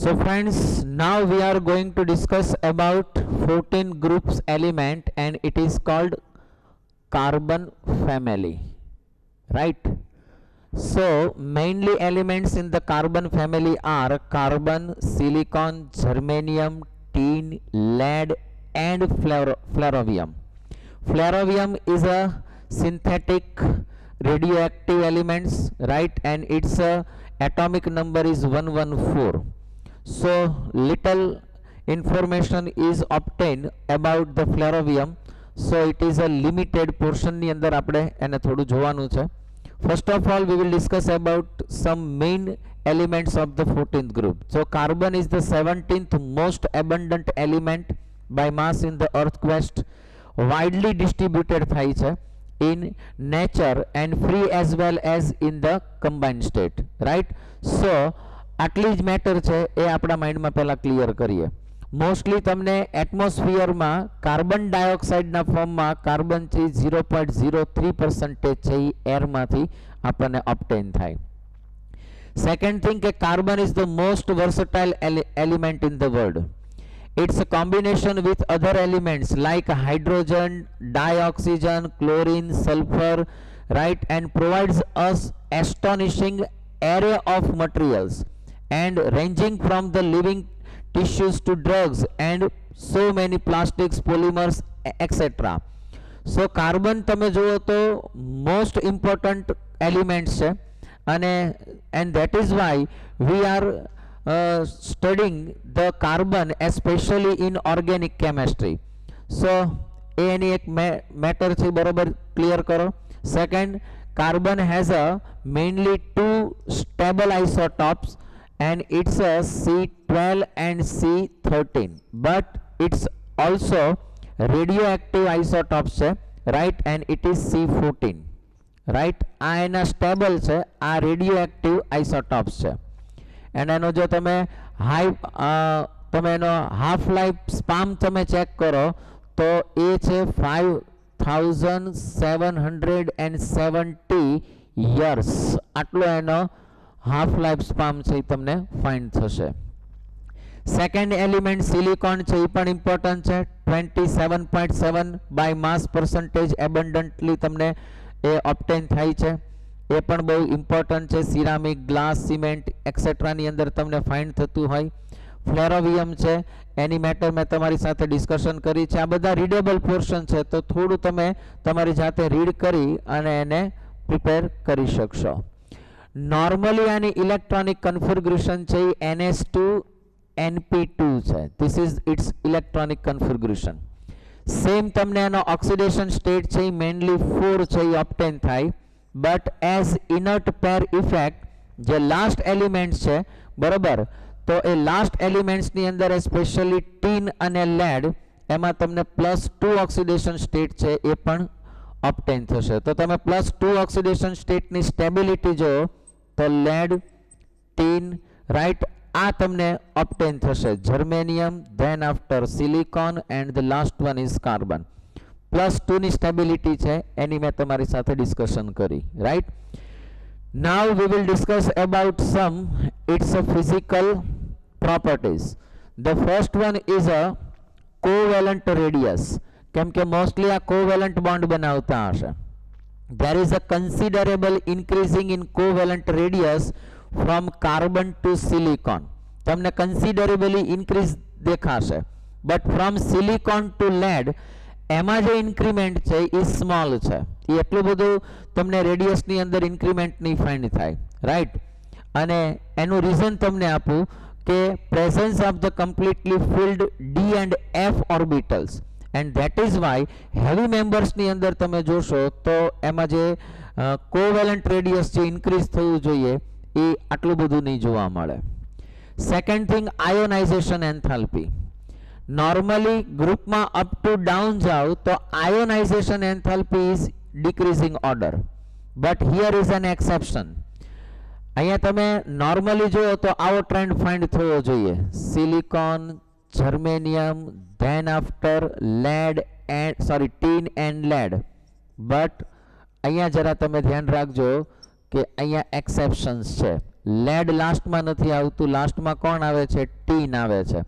So friends, now we are going to discuss about 14 groups element, and it is called carbon family, right? So mainly elements in the carbon family are carbon, silicon, germanium, tin, lead and flerovium. Flerovium is a synthetic radioactive elements, right? And its atomic number is 114. So little information is obtained about the flerovium. So it is a limited portion ની અંદર આપણે એને થોડું જોવાનું છે. First of all, we will discuss about some main elements of the 14th group. So carbon is the 17th most abundant element by mass in the earth crust. Widely distributed થાય છે in nature and free as well as in the combined state, right? So આટલી જ matter છે એ આપણા માઇન્ડમાં પહેલા clear કરીએ. Mostly તમને એટમોસ્ફિયરમાં carbon ડાયોક્સાઇડના ફોર્મમાં કાર્બન છે 0.03% છે એ એરમાંથી આપણને ઓબ્ટેન થાય. સેકન્ડ થિંગ કે carbon is the most versatile element in the world. It's a combination with other elements like hydrogen, dioxygen, chlorine, sulfur, right, and provides us astonishing array of materials and ranging from the living tissues to drugs and so many plastics, polymers, etc. So carbon તમે જુઓ તો most important elements છે, and that is why we are studying the carbon especially in organic chemistry. So એની એક matter છે, બરોબર clear કરો. Second, carbon has a mainly two stable isotopes and it's a C12 and C13, but it's also radioactive isotopes છે, right, and it is C14, right? આ એના stable છે, આ radioactive આઇસોટોપ્સ છે. એન્ડ એનો જો તમે તમે એનો હાફ લાઈફ સ્પામ તમે ચેક કરો તો એ છે 5770 યર્સ. આટલો એનો હાફ લાઈફ સ્પામ છે એ તમને ફાઇન્ડ થશે. સેકન્ડ એલિમેન્ટ સિલિકોન છે, એ પણ ઇમ્પોર્ટન્ટ છે. 27.7 બાય માસ પર્સન્ટેજ એબન્ડન્ટલી તમને એ ઓબ્ટેન થાય છે. એ પણ બહુ ઇમ્પોર્ટન્ટ છે. સિરામિક, ગ્લાસ, સિમેન્ટ એક્સેટ્રાની અંદર તમને ફાઇન્ડ થતું હોય. ફ્લેરોવિયમ છે, એની મેટર મેં તમારી સાથે ડિસ્કશન કરી છે. આ બધા રીડેબલ પોર્શન છે, તો થોડું તમે તમારી જાતે રીડ કરી અને એને પ્રિપેર કરી શકશો. નોર્મલી આની ઇલેક્ટ્રોનિક કન્ફિગ્યુરેશન છે એ NS2 NP2 છે. This is its electronic configuration. Same તમને એનો ઓક્સિડેશન સ્ટેટ છે એ મેઇનલી 4 છે એ ઓબ્ટેન થાય. But as inert pair effect જે લાસ્ટ એલિમેન્ટ્સ છે, બરોબર, તો એ લાસ્ટ એલિમેન્ટ્સની અંદર સ્પેશિયલી ટીન અને લેડ એમાં તમને +2 ઓક્સિડેશન સ્ટેટ છે એ પણ ઓબ્ટેન થશે. તો તમે +2 ઓક્સિડેશન સ્ટેટની સ્ટેબિલિટી જો તો લેડ, ટીન, રાઈટ, આ તમને ઓબ્ટેન થશે. Germanium, than after silicon and the last one is carbon. +2 ની સ્ટેબિલિટી છે એની મેં તમારી સાથે ડિસ્કશન કરી, right. Now we will discuss about some its physical properties. The first one is a covalent radius. કેમ કે મોસ્ટલી આ covalent bond બનાવતા હશે. There is a considerable increasing in covalent radius from carbon to silicon. તમને considerably increase દેખાશે. But from silicon to lead એમાં જે increment છે એ સ્મોલ છે. એ એટલું બધું તમને રેડિયસની અંદર ઇન્ક્રીમેન્ટ નહીં ફાઇન્ડ થાય, રાઈટ. અને એનું રીઝન તમને આપું કે presence of the completely filled D and F orbitals, and that is why heavy મેમ્બર્સની અંદર તમે જોશો તો એમાં જે કોવેલન્ટ રેડિયસ જે ઇન્ક્રીઝ થવું જોઈએ એ આટલું બધું નહીં જોવા મળે. Second thing, ionisation enthalpy. Normally ગ્રુપમાં અપ ટુ ડાઉન જાઓ તો ionisation enthalpy is decreasing order, but here is an exception. અહીંયા તમે નોર્મલી જુઓ તો આવો ટ્રેન્ડ ફાઇન્ડ થવો જોઈએ. Silicon, germanium, than after lead and tin and lead. But અહીંયા જરા તમે ધ્યાન રાખજો કે અહીંયા એક્સેપ્શન્સ છે. લેડ લાસ્ટમાં નથી આવતું, લાસ્ટમાં કોણ આવે છે? ટીન આવે છે.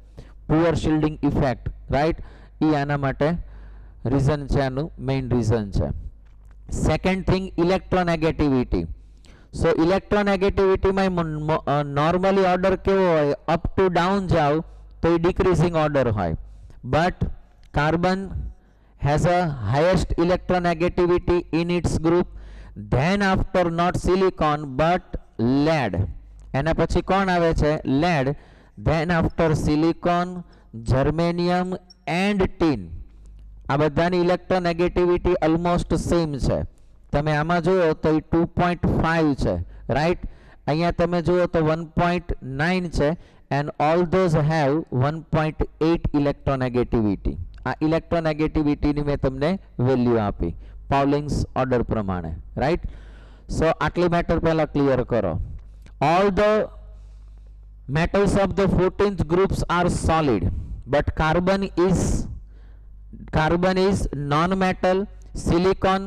Poor shielding effect, right? એ આના માટે રીઝન છે, આનું મેઇન રીઝન છે. Second thing, electronegativity. સો ઇલેક્ટ્રોનેગેટિવિટીમાં નોર્મલી ઓર્ડર કેવો હોય? અપ ટુ ડાઉન જાવ તો એ ડિક્રીઝિંગ ઓર્ડર હોય. But carbon has a highest electronegativity in its group, then after not silicon but lead. એના પછી કોણ આવે છે? lead, then after silicon, germanium and tin. આ બધાની ઇલેક્ટ્રોનેગેટિવિટી ઓલમોસ્ટ સેમ છે. તમે આમાં જુઓ તો એ 2.5 છે, રાઈટ? અહીંયા તમે જુઓ તો 1.9 છે, and all those have 1.8 electronegativity. આ ઇલેક્ટ્રોનેગેટિવિટીની મેં તમને વેલ્યુ આપી પાઉલિંગ્સ ઓર્ડર પ્રમાણે, રાઈટ? સો આટલી મેટર પહેલા ક્લિયર કરો. All the metals of the 14th groups are solid, but carbon is non-metal. Silicon,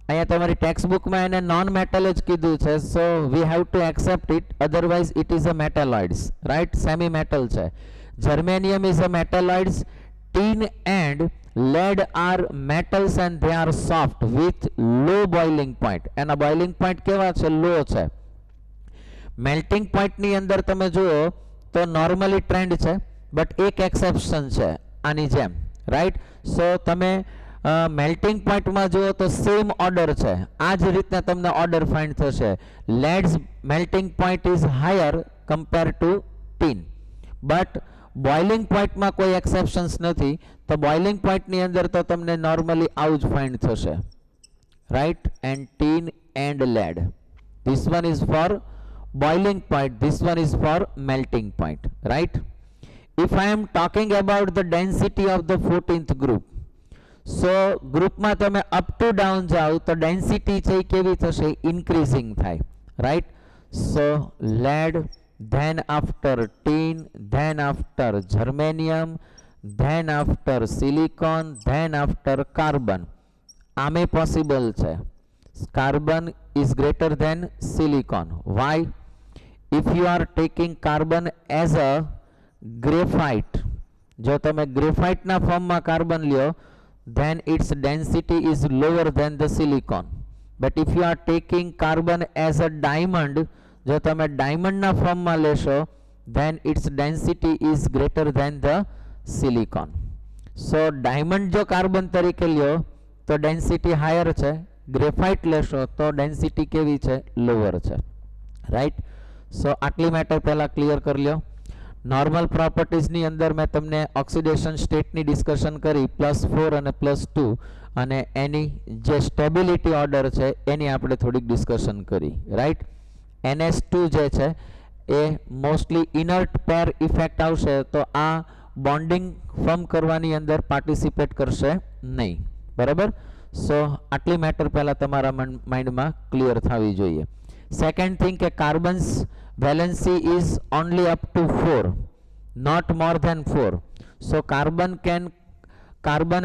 અહીંયા તમારી ટેક્સ્ટ બુકમાં એને નોન મેટલ જ કીધું છે, so we have to accept it, otherwise it is a metalloids, right? Semi metal છે. Germanium is a metalloids. Tin and lead are metals and they are soft with low boiling point. એના boiling point કેવા છે? લો છે. Melting પોઈન્ટની અંદર તમે જુઓ તો નોર્મલી ટ્રેન્ડ છે, બટ એક એક્સેપ્શન છે આની જેમ, રાઈટ? સો તમે મેલ્ટિંગ પોઈન્ટમાં જુઓ તો સેમ ઓર્ડર છે. આ જ રીતના તમને ઓર્ડર ફાઇન્ડ થશે. Lead's melting point is higher compare to tin, but boiling પોઈન્ટમાં કોઈ એક્સેપ્શન્સ નથી. તો બોઇલિંગ પોઈન્ટની અંદર તો તમને નોર્મલી આવું જ ફાઇન્ડ થશે, right? And tin and lead, this one is four boiling point, this one is for melting point, right? If I am talking about the density of the 14th group, so group માં તમે up to down જાઓ તો density છે કેવી થશે? increasing થાય, right? So lead, then after tin, then after germanium, then after silicon, then after carbon. આમે possible છે. Carbon is greater than silicon. Why? If you are taking carbon as a graphite, જો તમે graphite ના ફોર્મમાં carbon લ્યો, then its density is lower than the silicon. But if you are taking carbon as a diamond, જો તમે diamond ના ફોર્મમાં લેશો, then its density is greater than the silicon. So diamond જો કાર્બન તરીકે લ્યો તો density higher છે, ગ્રેફાઇટ લેશો તો ડેન્સિટી કેવી છે? લોઅર છે, રાઈટ? સો આટલી મેટર પહેલા ક્લિયર કરી લ્યો. નોર્મલ પ્રોપર્ટીઝની અંદર મેં તમને ઓક્સિડેશન સ્ટેટની ડિસ્કશન કરી, +4 અને +2, અને એની જે સ્ટેબિલિટી ઓર્ડર છે એની આપણે થોડીક ડિસ્કશન કરી, રાઈટ? NH2 જે છે એ મોસ્ટલી ઇનર્ટ પેર ઇફેક્ટ આવશે, તો આ બોન્ડિંગ ફોર્મ કરવાની અંદર પાર્ટિસિપેટ કરશે નહીં, બરાબર? સો આટલી મેટર પહેલા તમારા માઇન્ડમાં ક્લિયર થવી જોઈએ. સેકન્ડ થિંગ કે carbon's valency is only up to 4, not more than 4. So carbon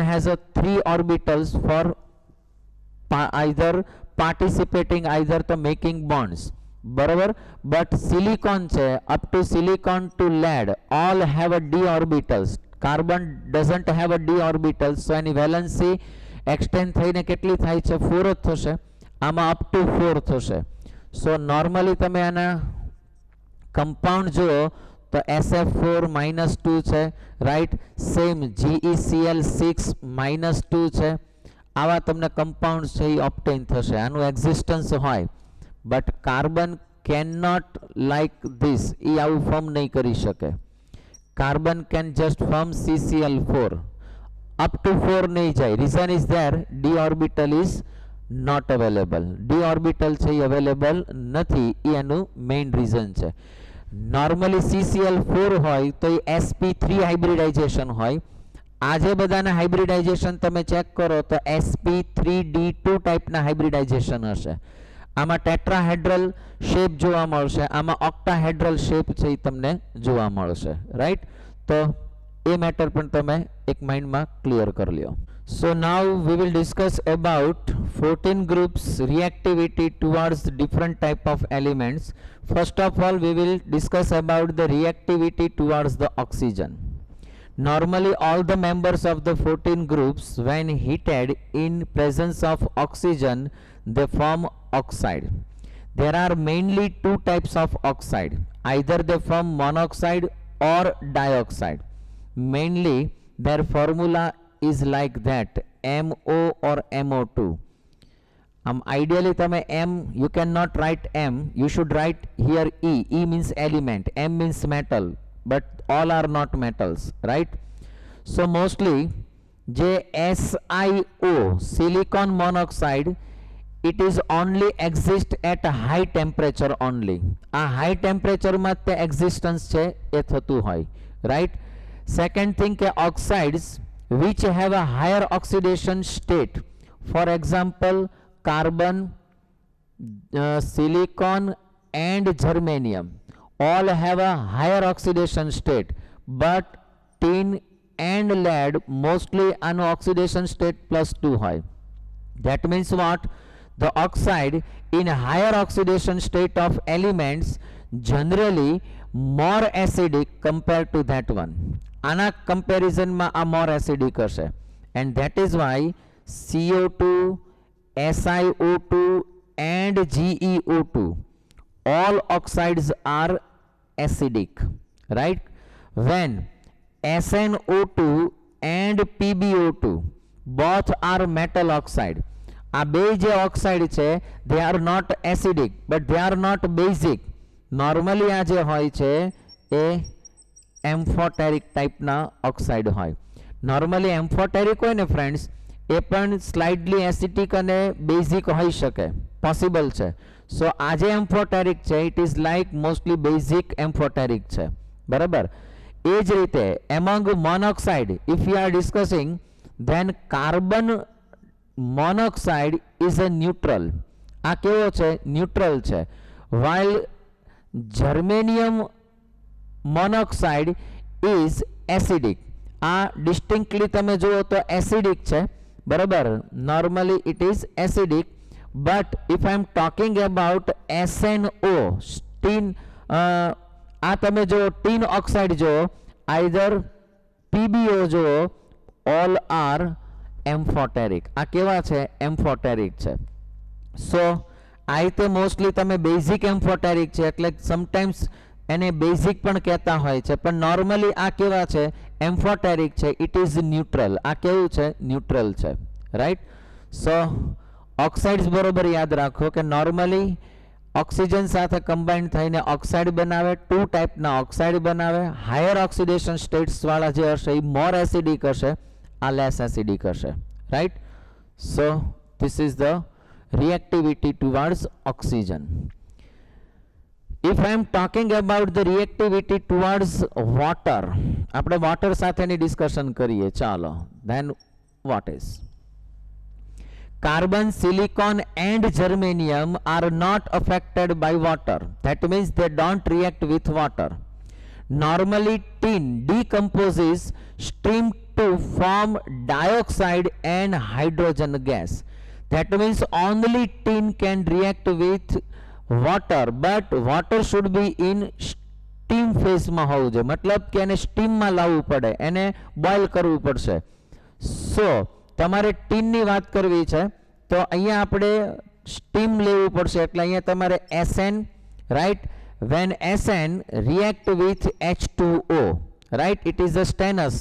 has a 3 orbitals for either participating, either to making bonds, બરાબર? but silicon છે, up to silicon to lead all have a d orbitals. carbon doesn't have a d orbitals, so any valency extend થઈને કેટલી થાય છે? 4 જ થશે. આમાં up to 4 થશે. સો નોર્મલી તમે આના કમ્પાઉન્ડ જુઓ તો SF4 -2 છે, રાઈટ? સેમ GeCl6 -2 છે. આવા તમને કમ્પાઉન્ડ છે એ ઓપ્ટેન થશે, આનું એક્ઝિસ્ટન્સ હોય. But carbon can not like this, એ આવું ફોર્મ નહીં કરી શકે. Carbon can just form CCl4, up to 4 નહીં જાય. reason is there, d orbital is not available. d orbital છે એ અવેલેબલ નથી, એ એનું મેઇન રીઝન છે. નોર્મલી CCl4 હોય તો એ sp3 હાઇબ્રિડાઇઝેશન હોય. આજે બધાના હાઇબ્રિડાઇઝેશન તમે ચેક કરો તો sp3d2 ટાઈપના હાઇબ્રિડાઇઝેશન હશે. આમાં ટેટ્રાહેડ્રલ શેપ જોવા મળશે, આમાં ઓક્ટાહેડ્રલ શેપ છે એ તમને જોવા મળશે, રાઈટ? તો એ મેટર પણ તમે એક માઇન્ડમાં ક્લિયર કરી લ્યો. So now we will discuss about 14 groups reactivity towards different type of elements. First of all, we will discuss about the reactivity towards the oxygen. Normally all the members of the 14 groups, when heated in presence of oxygen, they form oxide. There are mainly two types of oxide. Either they form monoxide or dioxide. Mainly their formula is like that, MO or MO2. Ideally તમે M, you cannot write M, you should write here E. E means element, M means metal, but all are not metals, right? So mostly SiO, silicon monoxide, it is only exist at a high temperature only. આ high temperature માં તે existence છે એ થતું હોય, right? Second thing કે oxides which have a higher oxidation state, for example carbon, silicon and germanium, all have a higher oxidation state, but tin and lead mostly an oxidation state +2 હોય. That means what? The oxide in higher oxidation state of elements generally more acidic compared to that one. આના comparison માં આ more acidic હશે, and that is why CO2, SiO2 and GeO2 all oxides are acidic, right? When SnO2 and PbO2 both are metal oxide. આ બે જે oxide છે they are not acidic but they are not basic. Normally આ જે હોય છે એ એમ્ફોટેરિક ટાઈપના oxide હોય. નોર્મલી એમ્ફોટેરિક હોય ને ફ્રેન્ડ્સ, એ પણ સ્લાઇડલી એસિટિક અને બેઝિક હોઈ શકે, પોસિબલ છે. સો આ જે એમ્ફોટેરિક છે it is like mostly basic amphoteric છે, બરાબર. એ જ રીતે among monoxide if you are discussing, then carbon monoxide is a neutral. આ કેવો છે? ન્યુટ્રલ છે. While germanium monoxide is acidic. આ ડિસ્ટિંક્ટલી તમે જુઓ તો એસિડિક છે, બરાબર. Normally it is acidic, but if I am talking about SnO, tin, આ તમે જુઓ ટીન ઓક્સાઇડ જુઓ, આઈધર PbO જુઓ, ઓલ આર એમ્ફોટેરિક. આ કેવા છે? એમ્ફોટેરિક છે. સો આ રીતે મોસ્ટલી તમે બેઝિક એમ્ફોટેરિક છે એટલે સમટાઈમ્સ એને બેઝિક પણ કહેતા હોય છે, પણ નોર્મલી આ કેવા છે? એમ્ફોટેરિક છે. It is neutral. આ કેવું છે? ન્યુટ્રલ છે, રાઈટ. સો ઓક્સાઇડ્સ બરોબર યાદ રાખો કે નોર્મલી ઓક્સિજન સાથે કમ્બાઇન્ડ થઈને ઓક્સાઇડ બનાવે, ટુ ટાઈપના ઓક્સાઇડ બનાવે. હાયર ઓક્સિડેશન સ્ટેટ્સ વાળા જે હશે એ મોર એસિડિક હશે, આ લેસ એસિડિક હશે, right. So this is the reactivity towards oxygen. If I am talking about the reactivity towards water, આપણે water સાથેની ડિસ્કશન કરીએ, ચાલો. Then what is? Carbon, silicon and germanium are not affected by water. That means they don't react with water. Normally tin decomposes steam to form dioxide and hydrogen gas. That means only tin can react with water, but water should be in steam phase માં હોવું જોઈએ. મતલબ કે એને સ્ટીમમાં લાવવું પડે, એને boil કરવું પડશે. સો તમારે ટીનની વાત કરવી છે તો અહીંયા આપણે સ્ટીમ લેવું પડશે, એટલે અહીંયા તમારે SN, right. when SN react with H2O, right, it is a stannous,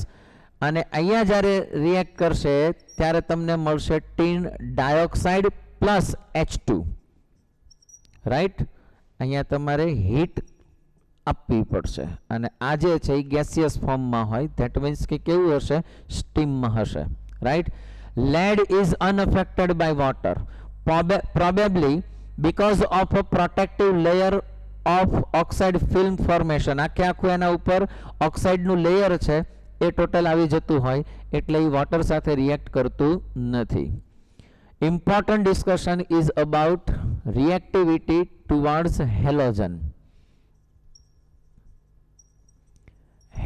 અને અહીંયા જ્યારે રિએક્ટ કરશે ત્યારે તમને મળશે tin dioxide plus H2, right. અહીંયા તમારે હીટ આપવી પડશે અને આ જે છે એ ગેસિયસ ફોર્મમાં હોય. ધેટ મીન્સ કે કેવું હશે? સ્ટીમમાં હશે, right. lead is unaffected by water, probably because of a protective layer of oxide film formation. આખે આખું એના ઉપર ઓક્સાઇડનું લેયર છે એ ટોટલ આવી જતું હોય એટલે એ વોટર સાથે રિએક્ટ કરતું નથી. Important discussion is about reactivity towards halogen.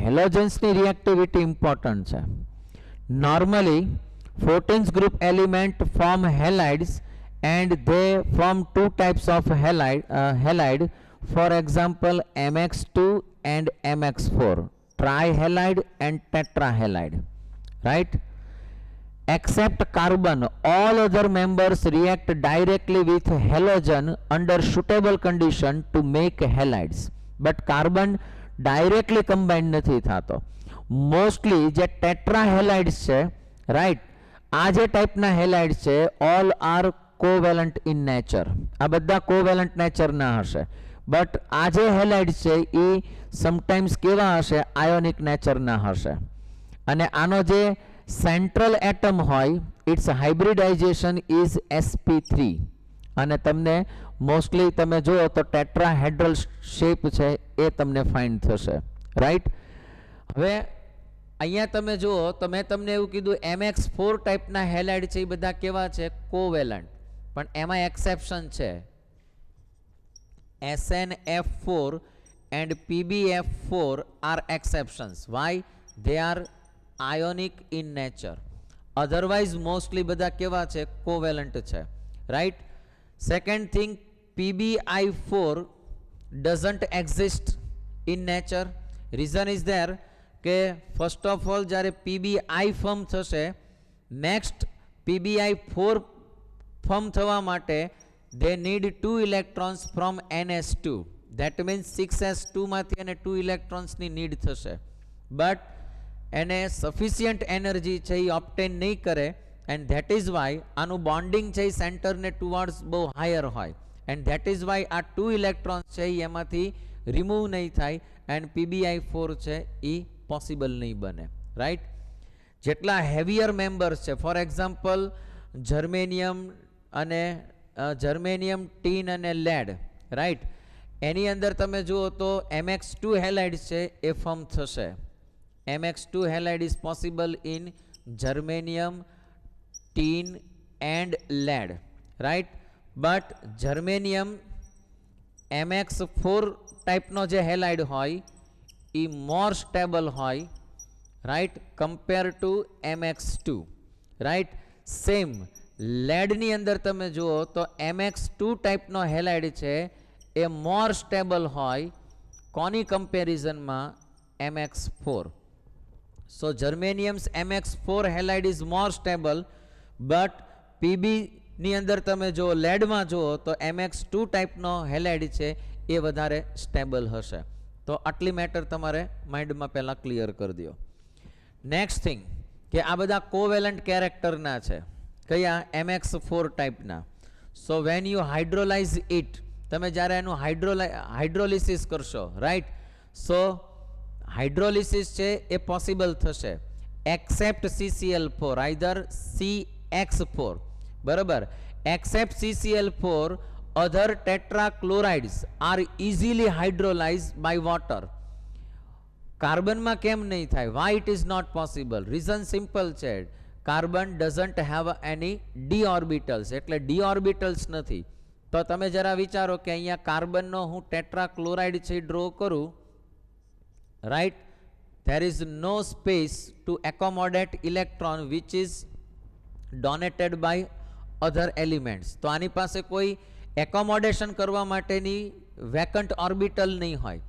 હેલોજન્સની રિએક્ટિવિટી ઇમ્પોર્ટન્ટ છે. Normally 14th group element form halides and they form two types of halide, for example mx2 and mx4, trihalide and tetrahalide, right? Except carbon, all other members react directly with halogen under suitable condition to make halides, but carbon directly combine નથી થતો. Mostly જે ટેટ્રાહેલાઇડ્સ છે, right, આ જે ટાઈપના હેલાઇડ્સ છે all are કોવેલન્ટ in nature, આ બધા કોવેલન્ટ નેચરના હશે, બટ આ જે હેલાઇડ્સ છે એ સમટાઈમ્સ કેવા હશે, આયોનિક નેચરના હશે. અને આનો જે સેન્ટ્રલ એટમ હોય ઇટ્સ હાઇબ્રિડાઇઝેશન ઇઝ sp3 અને તમને મોસ્ટલી તમે જુઓ તો ટેટ્રાહેડ્રલ શેપ છે એ તમને ફાઇન્ડ થશે, રાઈટ. હવે અહીંયા તમે જુઓ તો મેં તમને એવું કીધું mx4 ટાઈપના હેલાઇડ છે એ બધા કેવા છે, કોવેલન્ટ, પણ એમાં એક્સેપ્શન છે. SnF4 and PbF4 are exceptions. Why? They are ionic in nature. Otherwise mostly બધા કેવા છે, covalent છે, right? Second thing, PbI4 doesn't exist in nature. Reason is there કે first of all જ્યારે PbI form થશે, next PbI4 form થવા માટે they need 2 electrons from NS2. That means 6s2 માંથી એને 2 electrons ની need થશે, but એને sufficient energy છે એ obtain નહીં કરે, and that is why આનું bonding છે એ center ને towards બહુ higher હોય, and that is why આ 2 electrons છે એ એમાંથી remove નહીં થાય, and PbI4 છે એ possible નહીં બને, right? જેટલા heavier members છે, for example germanium અને જર્મેનિયમ, ટીન અને લેડ, રાઈટ, એની અંદર તમે જુઓ તો mx2 હેલાઇડ છે એ ફોર્મ થશે. mx2 halide is possible in germanium, tin and lead, right, but germanium mx4 ટાઈપનો જે હેલાઇડ હોય એ મોર સ્ટેબલ હોય, right, compare to mx2, right. Same લેડની અંદર તમે જુઓ તો mx2 ટાઈપનો હેલાઇડ છે એ મોર સ્ટેબલ હોય કોની કમ્પેરિઝનમાં, mx4. So germanium's mx4 halide is more stable, but પીબીની અંદર તમે જુઓ, લેડમાં જુઓ તો mx2 ટાઈપનો હેલાઇડ છે એ વધારે સ્ટેબલ હશે. તો આટલી મેટર તમારે માઇન્ડમાં પહેલાં ક્લિયર કરી દો. નેક્સ્ટ થિંગ કે આ બધા કોવેલન્ટ કેરેક્ટરના છે, કયા, mx4 ટાઈપના. So when you hydrolyse it, તમે જ્યારે એનું હાઇડ્રોલિસિસ કરશો, રાઈટ, સો હાઇડ્રોલિસિસ છે એ પોસિબલ થશે એક્સેપ્ટ CCl4, આઈધર CX4, બરાબર. Accept CCl4 other tetrachlorides are easily hydrolyzed by water. કાર્બનમાં કેમ નહીં થાય? Why it is not possible? Reason simple છે, carbon doesn't have any D orbitals, એટલે ડી ઓર્બિટલ્સ નથી. તો તમે જરા વિચારો કે અહીંયા કાર્બનનો હું ટેટ્રાક્લોરાઇડ છે ડ્રો કરું, right, there is no space to accommodate electron which is donated by other elements. તો આની પાસે કોઈ એકોમોડેશન કરવા માટેની વેકન્ટ ઓર્બિટલ નહીં હોય,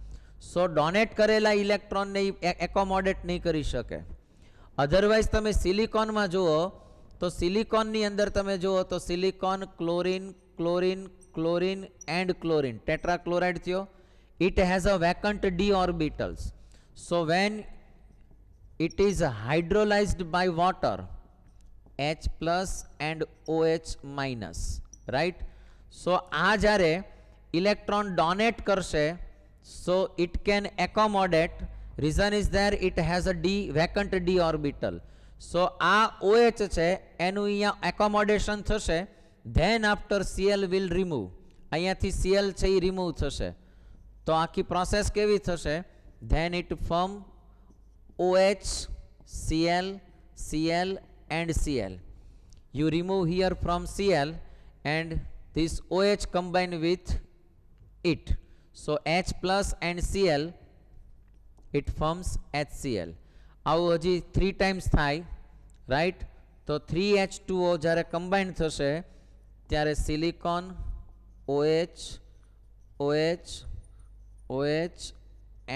સો ડોનેટ કરેલા ઇલેક્ટ્રોનને એકોમોડેટ નહીં કરી શકે. અધરવાઇઝ તમે સિલિકોનમાં જુઓ તો સિલિકોનની અંદર તમે જુઓ તો silicon, chlorine, chlorine, chlorine and chlorine, tetrachloride થયો. It has a vacant D orbitals. So when it is hydrolysed by water, H plus and OH minus, right. So આ જ્યારે ઇલેક્ટ્રોન ડોનેટ કરશે, so it can accommodate. Reason is there, it has a D, vacant D orbital. So આ OH છે એનું અહીંયા accommodation થશે, then after Cl will remove, અહીંયાથી Cl છે એ રિમૂવ થશે. તો આખી પ્રોસેસ કેવી થશે? then it form OH, Cl, Cl and Cl. You remove here from Cl and this OH combine with it. So H plus and Cl, it forms HCl. આવું હજી 3 times થાય, right. તો 3H2O જ્યારે combine થશે ત્યારે silicon OH OH OH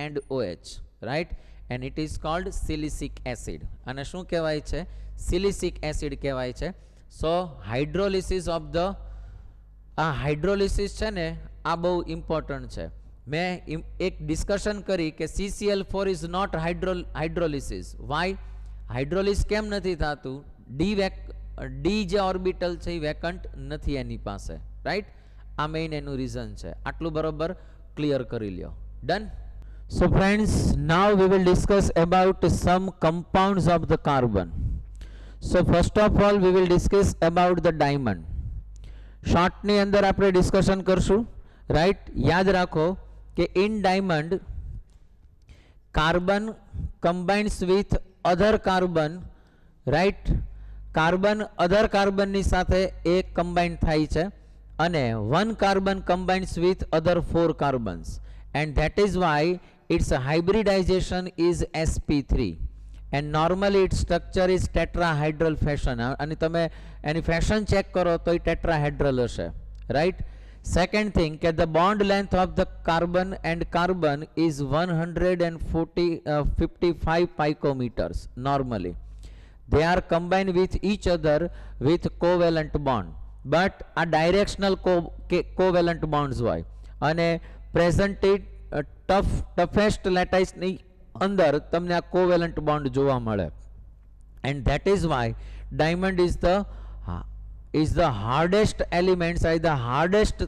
and OH, right? And it is called silicic acid. અને શું કહેવાય છે? silicic acid કહેવાય છે. So hydrolysis of the આ હાઇડ્રોલિસિસ છે ને આ બહુ ઇમ્પોર્ટન્ટ છે. મેં એક ડિસ્કશન કરી કે CCl4 is not hydrolysis. Why? Hydrolysis કેમ નથી થતું? ડી જે ઓર્બિટલ છે એ વેકન્ટ નથી એની પાસે, રાઈટ? આ મેઇન એનું રીઝન છે. આટલું બરોબર ક્લિયર કરી લ્યો. Done? So friends, now we will discuss about some compounds of the carbon. So first of all we will discuss about the diamond. Short ની અંદર આપણે ડિસ્કશન કરશું, રાઈટ? યાદ રાખો કે in diamond carbon combines with other carbon, right? Carbon other કાર્બનની સાથે એક કમ્બાઇન થાય છે અને one carbon combines with other 4 carbons, and that is why its hybridization is sp3 and normally its structure is tetrahedral fashion. અને તમે એની fashion check કરો તો એ ટેટ્રાહેડ્રલ હશે, રાઈટ? સેકન્ડ થિંગ કે the bond length of the carbon and carbon is 155 picometers normally. They are combined with each other with covalent bond, but a directional covalent bonds હોય અને presented toughest lattice ની અંદર તમને આ કોવેલન્ટ bond જોવા મળે, and that is why diamond is the hardest elements, is the hardest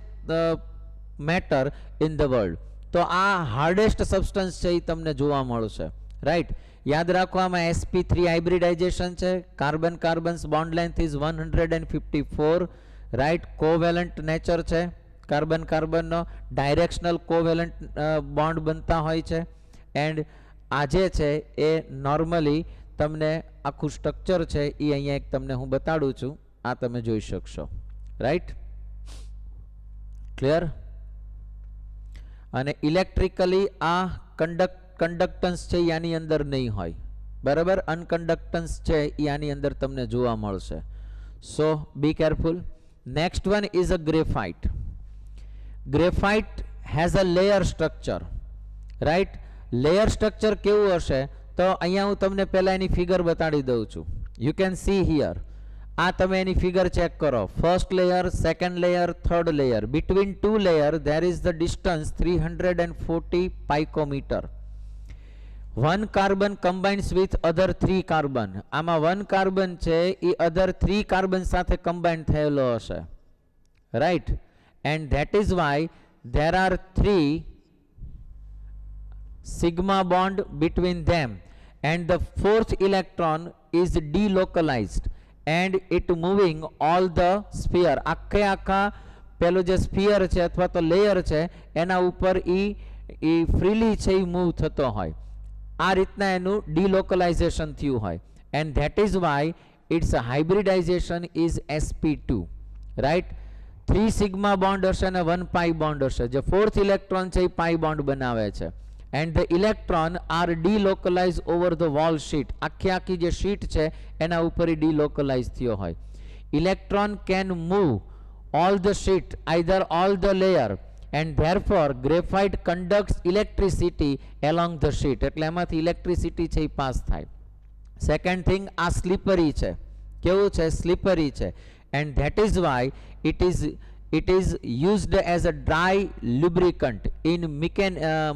matter in the world. તો આ hardest substance છે એ તમને જોવા મળશે, રાઈટ? યાદ રાખો આમાં sp3 હાઇબ્રિડાઇઝેશન છે. Carbon carbons bond length is 154, right? Covalent nature છે કાર્બન કાર્બનનો, ડાયરેક્શનલ કોવેલન્ટ બોન્ડ બનતા હોય છે, એન્ડ આ જે છે એ નોર્મલી તમને આખું સ્ટ્રક્ચર છે એ અહીંયા એક તમને હું બતાડું છું, આ તમે જોઈ શકશો, રાઈટ? ક્લિયર? અને ઇલેક્ટ્રિકલી આ કંડક્ટન્સ છે એ આની અંદર નહીં હોય, બરાબર? અનકન્ડક્ટન્સ છે એ આની અંદર તમને જોવા મળશે. So be careful. Next one is a graphite. Graphite has a layer structure, right? Layer structure કેવું હશે? તો અહીંયા હું તમને પહેલા એની ફિગર બતાડી દઉં છું. You can see here. આ તમે એની ફિગર ચેક કરો. First layer, second layer, third layer. Between two layer there is the distance 340 picometer. One carbon combines with other 3 carbon. આમાં વન કાર્બન છે એ અધર 3 કાર્બન સાથે કમ્બાઇન થયેલો હશે, right? And that is why there are 3 sigma bond between them, and the 4th electron is delocalized and it moving all the sphere. આખા પેલો જે sphere છે અથવા તો લેયર છે એના ઉપર એ ફ્રીલી છે એ મૂવ થતો હોય. આ રીતના એનું ડિલોકલાઇઝેશન થયું હોય, and that is why its hybridization is sp2, right? 3 sigma bond હશે અને 1 પાઈ બોન્ડ હશે. જે 4th ઇલેક્ટ્રોન છે એ પાઈ બોન્ડ બનાવે છે, and the electron are delocalize over the whole sheet. આખી જે શીટ છે એના ઉપર એ ડીલોકલાઇઝ થયો હોય. Electron can move all the sheet, either all the layer, and therefore graphite conducts electricity along the sheet. એટલે એમાંથી ઇલેક્ટ્રિસિટી છે એ પાસ થાય. સેકન્ડ થિંગ, આ સ્લીપરી છે. કેવું છે? સ્લીપરી છે. and that is why it is used as a dry lubricant in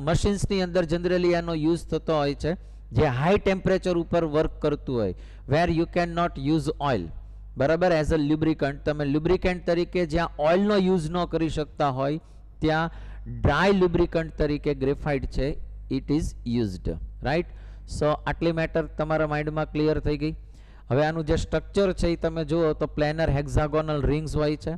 machines ની અંદર જનરલી આનો યુઝ થતો હોય છે જે હાઈ ટેમ્પરેચર ઉપર વર્ક કરતું હોય, where you cannot use oil, બરાબર? એઝ અ લ્યુબ્રિકન્ટ તમે લ્યુબ્રિકન્ટ તરીકે જ્યાં ઓઇલનો યુઝ ન કરી શકતા હોય ત્યાં ડ્રાય લ્યુબ્રિકન્ટ તરીકે ગ્રેફાઇટ છે ઇટ ઇઝ યુઝડ, રાઈટ? સો આટલી મેટર તમારા માઇન્ડમાં ક્લિયર થઈ ગઈ. હવે આનું જે સ્ટ્રક્ચર છે એ તમે જુઓ તો પ્લેનર હેક્ઝાગોનલ રિંગ્સ હોય છે.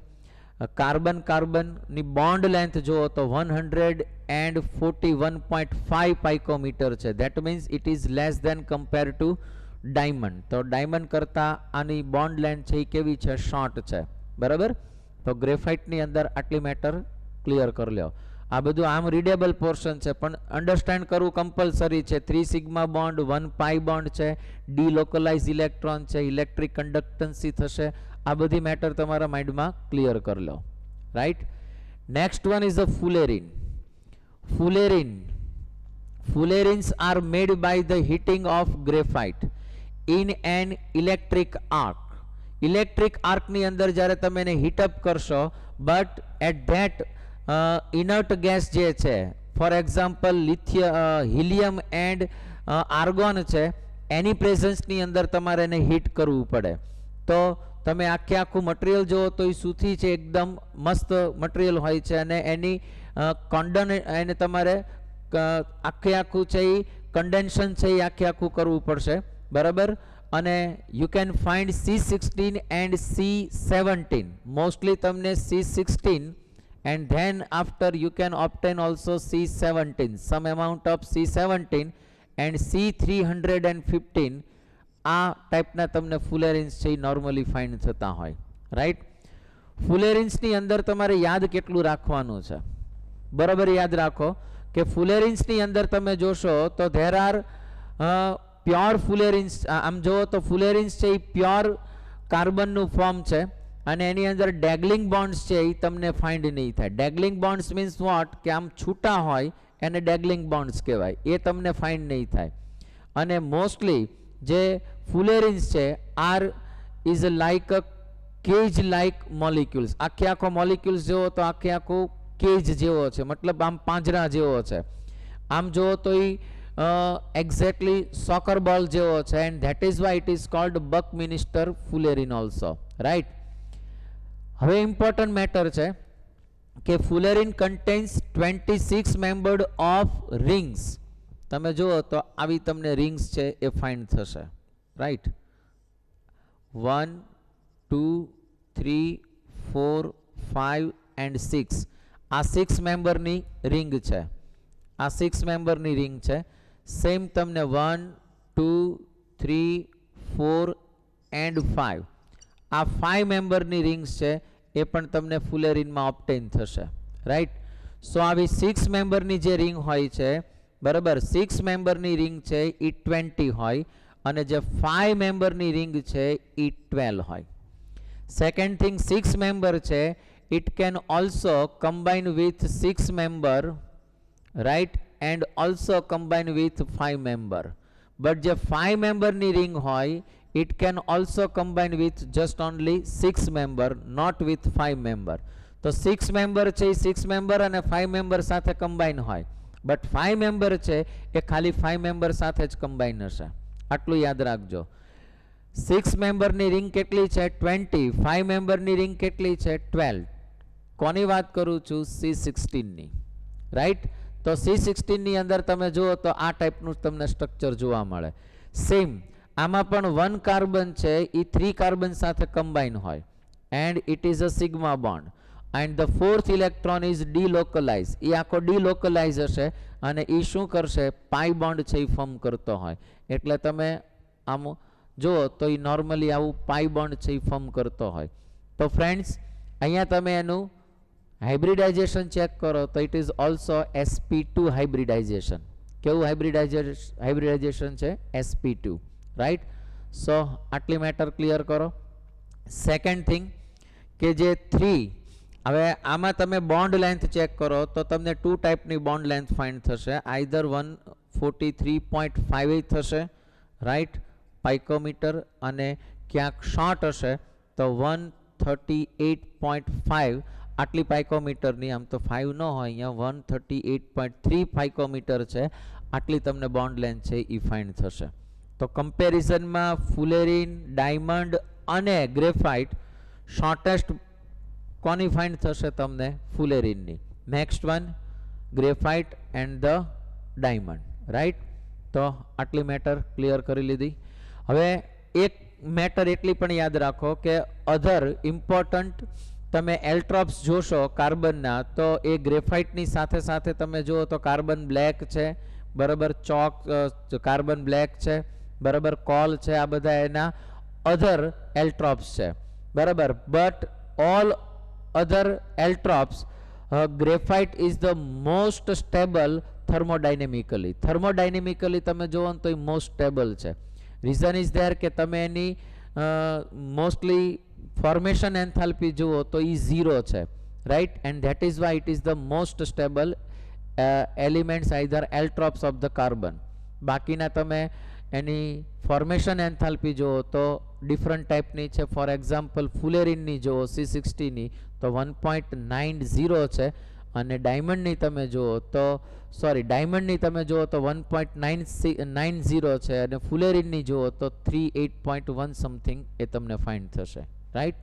કાર્બનની બોન્ડ લેન્થ જુઓ તો 141.5 પાઇકોમીટર છે. That means it is less than compare to diamond. તો ડાયમંડ કરતાં આની બોન્ડ લેન્થ છે એ કેવી છે? શોર્ટ છે, બરાબર? તો ગ્રેફાઇટની અંદર આટલી મેટર ક્લિયર કરી લો. આ બધું આમ રીડેબલ પોર્શન છે પણ અન્ડરસ્ટેન્ડ કરવું કમ્પલસરી છે. 3 સિગ્મા બોન્ડ, 1 પાઈ બોન્ડ છે, ડીલોકલાઇઝ ઇલેક્ટ્રોન છે, ઇલેક્ટ્રિક કંડક્ટન્સી થશે. આ બધી મેટર તમારા માઇન્ડમાં ક્લિયર કરી લો. Right. Next one is a fullerene. Fullerins are made by the heating of graphite in an electric arc. Electric arc ની અંદર જ્યારે તમે એને હીટ અપ કરશો, but at that inert gas જે છે, for example helium and argon છે, એની પ્રેઝન્સની અંદર તમારે એને હીટ કરવું પડે. તો તમે આખું મટીરિયલ જુઓ તો એ સૂથી છે, એકદમ મસ્ત મટીરિયલ હોય છે અને એની એને તમારે આખું છે એ કન્ડેન્શન છે એ આખું કરવું પડશે. બરાબર. અને you can find C16 and C17. Mostly તમને C16 and then after you can obtain also C17, some amount of C17 and C315. આ ટાઈપના તમને ફુલેરિન્સ છે એ નોર્મલી ફાઇન્ડ થતા હોય. રાઈટ. ફુલેરિન્સની અંદર તમારે યાદ કેટલું રાખવાનું છે, બરાબર યાદ રાખો કે ફુલેરિન્સની અંદર તમે જોશો તો ધેર આર પ્યોર ફુલેરિન્સ. આમ જુઓ તો ફુલેરિન્સ છે એ પ્યોર કાર્બનનું ફોર્મ છે અને એની અંદર ડેગલિંગ બોન્ડ્સ છે એ તમને ફાઇન્ડ નહીં થાય. ડેગલિંગ બોન્ડ્સ મીન્સ વોટ, કે આમ છૂટા હોય એને ડેગલિંગ બોન્ડ્સ કહેવાય, એ તમને ફાઇન્ડ નહીં થાય. અને મોસ્ટલી જે ફુલેરિન્સ છે are is like a cage like molecules. આખો મોલિક્યુલ્સ જેવો તો આખું કેજ જેવો છે, મતલબ આમ પાંજરા જેવો છે. આમ જુઓ તો એ એક્ઝેક્ટલી સોકર બોલ જેવો છે. And that is why it is called buckminster fullerene also. Right. હવે ઇમ્પોર્ટન્ટ મેટર છે કે fullerene contains 26 membered of rings. તમે જુઓ તો આવી તમને રિંગ્સ છે એ ફાઇન્ડ થશે. રાઈટ. 1 2 3 4 5 એન્ડ 6. આ 6 મેમ્બરની રિંગ છે. આ 6 મેમ્બરની રિંગ છે. સેમ તમને 1 2 3 4 એન્ડ 5. આ 5 મેમ્બરની રિંગ્સ છે એ પણ તમને ફુલેરિનમાં ઓબ્ટેન થશે. રાઈટ. સો આવી 6 મેમ્બરની જે રિંગ હોય છે, બરાબર, 6 મેમ્બરની રિંગ છે એ 20 હોય અને જે 5 મેમ્બરની રિંગ છે એ 12 હોય. સેકન્ડ થિંગ, 6 મેમ્બર છે, it can also combine with 6 member, right, and also combine with 5 member. But જે 5 member ની ring હોય, it can also combine with just only 6 member, not with 5 member. તો 6 member છે 6 member અને 5 member સાથે combine હોય, but 5 member છે એ ખાલી 5 member સાથે જ combine હશે. આટલું યાદ રાખજો. 6 member ની ring કેટલી છે? 20. 5 member ની ring કેટલી છે? 12. કોની વાત કરું છું? C16 ની. રાઈટ. તો C16 ની અંદર તમે જુઓ તો આ ટાઈપનું તમને સ્ટ્રક્ચર જોવા મળે. સેમ આમાં પણ 1 કાર્બન છે એ 3 કાર્બન સાથે કમ્બાઈન હોય and it is a sigma bond and the 4th electron is delocalize. એ આખો ડીલોકલાઇઝ હશે અને એ શું કરશે? પાઈ બોન્ડ છે એ ફોર્મ કરતો હોય. એટલે તમે આમ જુઓ તો એ નોર્મલી આવું પાઈ બોન્ડ છે એ ફોર્મ કરતો હોય. તો ફ્રેન્ડ્સ અહીંયા તમે એનું હાઇબ્રિડાઇઝેશન ચેક કરો તો it is also sp2 hybridisation. કેવું હાઇબ્રિડાઇઝેશન છે? sp2. રાઈટ. સો આટલી મેટર ક્લિયર કરો. સેકન્ડ થિંગ કે જે 3, હવે આમાં તમે બોન્ડ લેન્થ ચેક કરો તો તમને 2 ટાઈપની બોન્ડ લેન્થ ફાઇન્ડ થશે. આઈધર 143.58 થશે, રાઈટ, પાઇકોમીટર, અને ક્યાંક શોર્ટ હશે તો 138.5 આટલી પાઇકોમીટરની. આમ તો 5 ન હોય, અહીંયા 138.3 પાઇકોમીટર છે. આટલી તમને બોન્ડ લેન્થ છે એ ફાઇન્ડ થશે. તો કમ્પેરિઝનમાં ફુલેરિન, ડાયમંડ અને ગ્રેફાઇટ શોર્ટેસ્ટ કોની ફાઇન્ડ થશે? તમને ફુલેરિનની. Next one graphite and the diamond. Right. તો આટલી મેટર ક્લિયર કરી લીધી. હવે એક મેટર એટલી પણ યાદ રાખો કે અધર ઇમ્પોર્ટન્ટ તમે એલ્ટ્રોપ્સ જોશો કાર્બનના તો એ ગ્રેફાઇટની સાથે સાથે તમે જુઓ તો કાર્બન બ્લેક છે, બરાબર, ચોક કાર્બન બ્લેક છે, બરાબર, કોલ છે. આ બધા એના અધર એલ્ટ્રોપ્સ છે, બરાબર. But all other allotropes graphite is the most stable thermodynamically. Thermodynamically તમે જોવો તો એ મોસ્ટ સ્ટેબલ છે. રીઝન ઇઝ ધેર કે તમે એની મોસ્ટલી ફોર્મેશન એન્થાલ્પી જુઓ તો એ 0 છે, right, and that is why it is the most stable elements either allotropes of the carbon. બાકીના તમે એની ફોર્મેશન એન્થાલ્પી જુઓ તો ડિફરન્ટ ટાઈપની છે. ફોર એક્ઝામ્પલ ફુલેરિનની જુઓ C60ની તો 1.90 છે, અને ડાયમંડની તમે જુઓ તો ડાયમંડની તમે જુઓ તો 1.90 છે, અને ફુલેરિનની જુઓ તો 38.1 સમથિંગ એ તમને ફાઇન્ડ થશે, રાઈટ.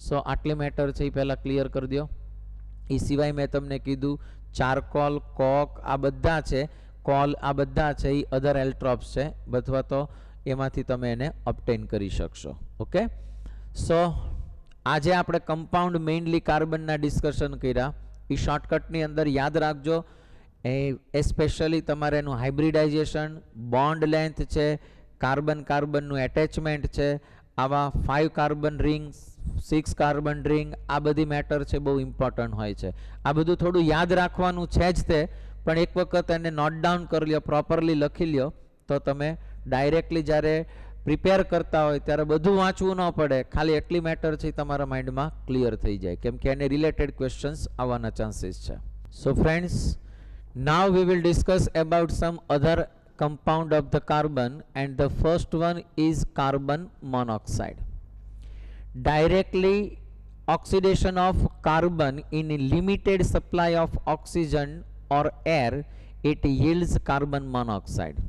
સો આટલી મેટર છે એ પહેલાં ક્લિયર કરી દો. એ સિવાય મેં તમને કીધું ચારકોલ, કોક આ બધા છે, કોલ આ બધા છે એ અધર એલ્ટ્રોપ્સ છે, અથવા તો એમાંથી તમે એને ઓબ્ટેન કરી શકશો. ઓકે, સો આજે આપણે કમ્પાઉન્ડ મેઇનલી કાર્બનના ડિસ્કશન કર્યા. એ શોર્ટકટની અંદર યાદ રાખજો, એસ્પેશિયલી તમારે એનું હાઇબ્રિડાઇઝેશન, બોન્ડ લેન્થ છે, કાર્બન કાર્બનનું એટેચમેન્ટ છે, આવા 5 કાર્બન રિંગ, 6 કાર્બન રિંગ, આ બધી મેટર છે બહુ ઇમ્પોર્ટન્ટ હોય છે. આ બધું થોડું યાદ રાખવાનું છે જ તે, પણ એક વખત એને નોટ ડાઉન કરી લ્યો, પ્રોપરલી લખી લ્યો, તો તમે ડાયરેક્ટલી જ્યારે પ્રિપેર કરતા હોય ત્યારે બધું વાંચવું ન પડે, ખાલી એટલી મેટર છે તમારા માઇન્ડમાં ક્લિયર થઈ જાય, કેમ કે એને રિલેટેડ ક્વેશ્ચન્સ આવવાના ચાન્સીસ છે. So friends, now we will discuss about some other compound of the carbon, and the first one is carbon monoxide. Directly oxidation of carbon in limited supply of oxygen or air, it yields carbon monoxide.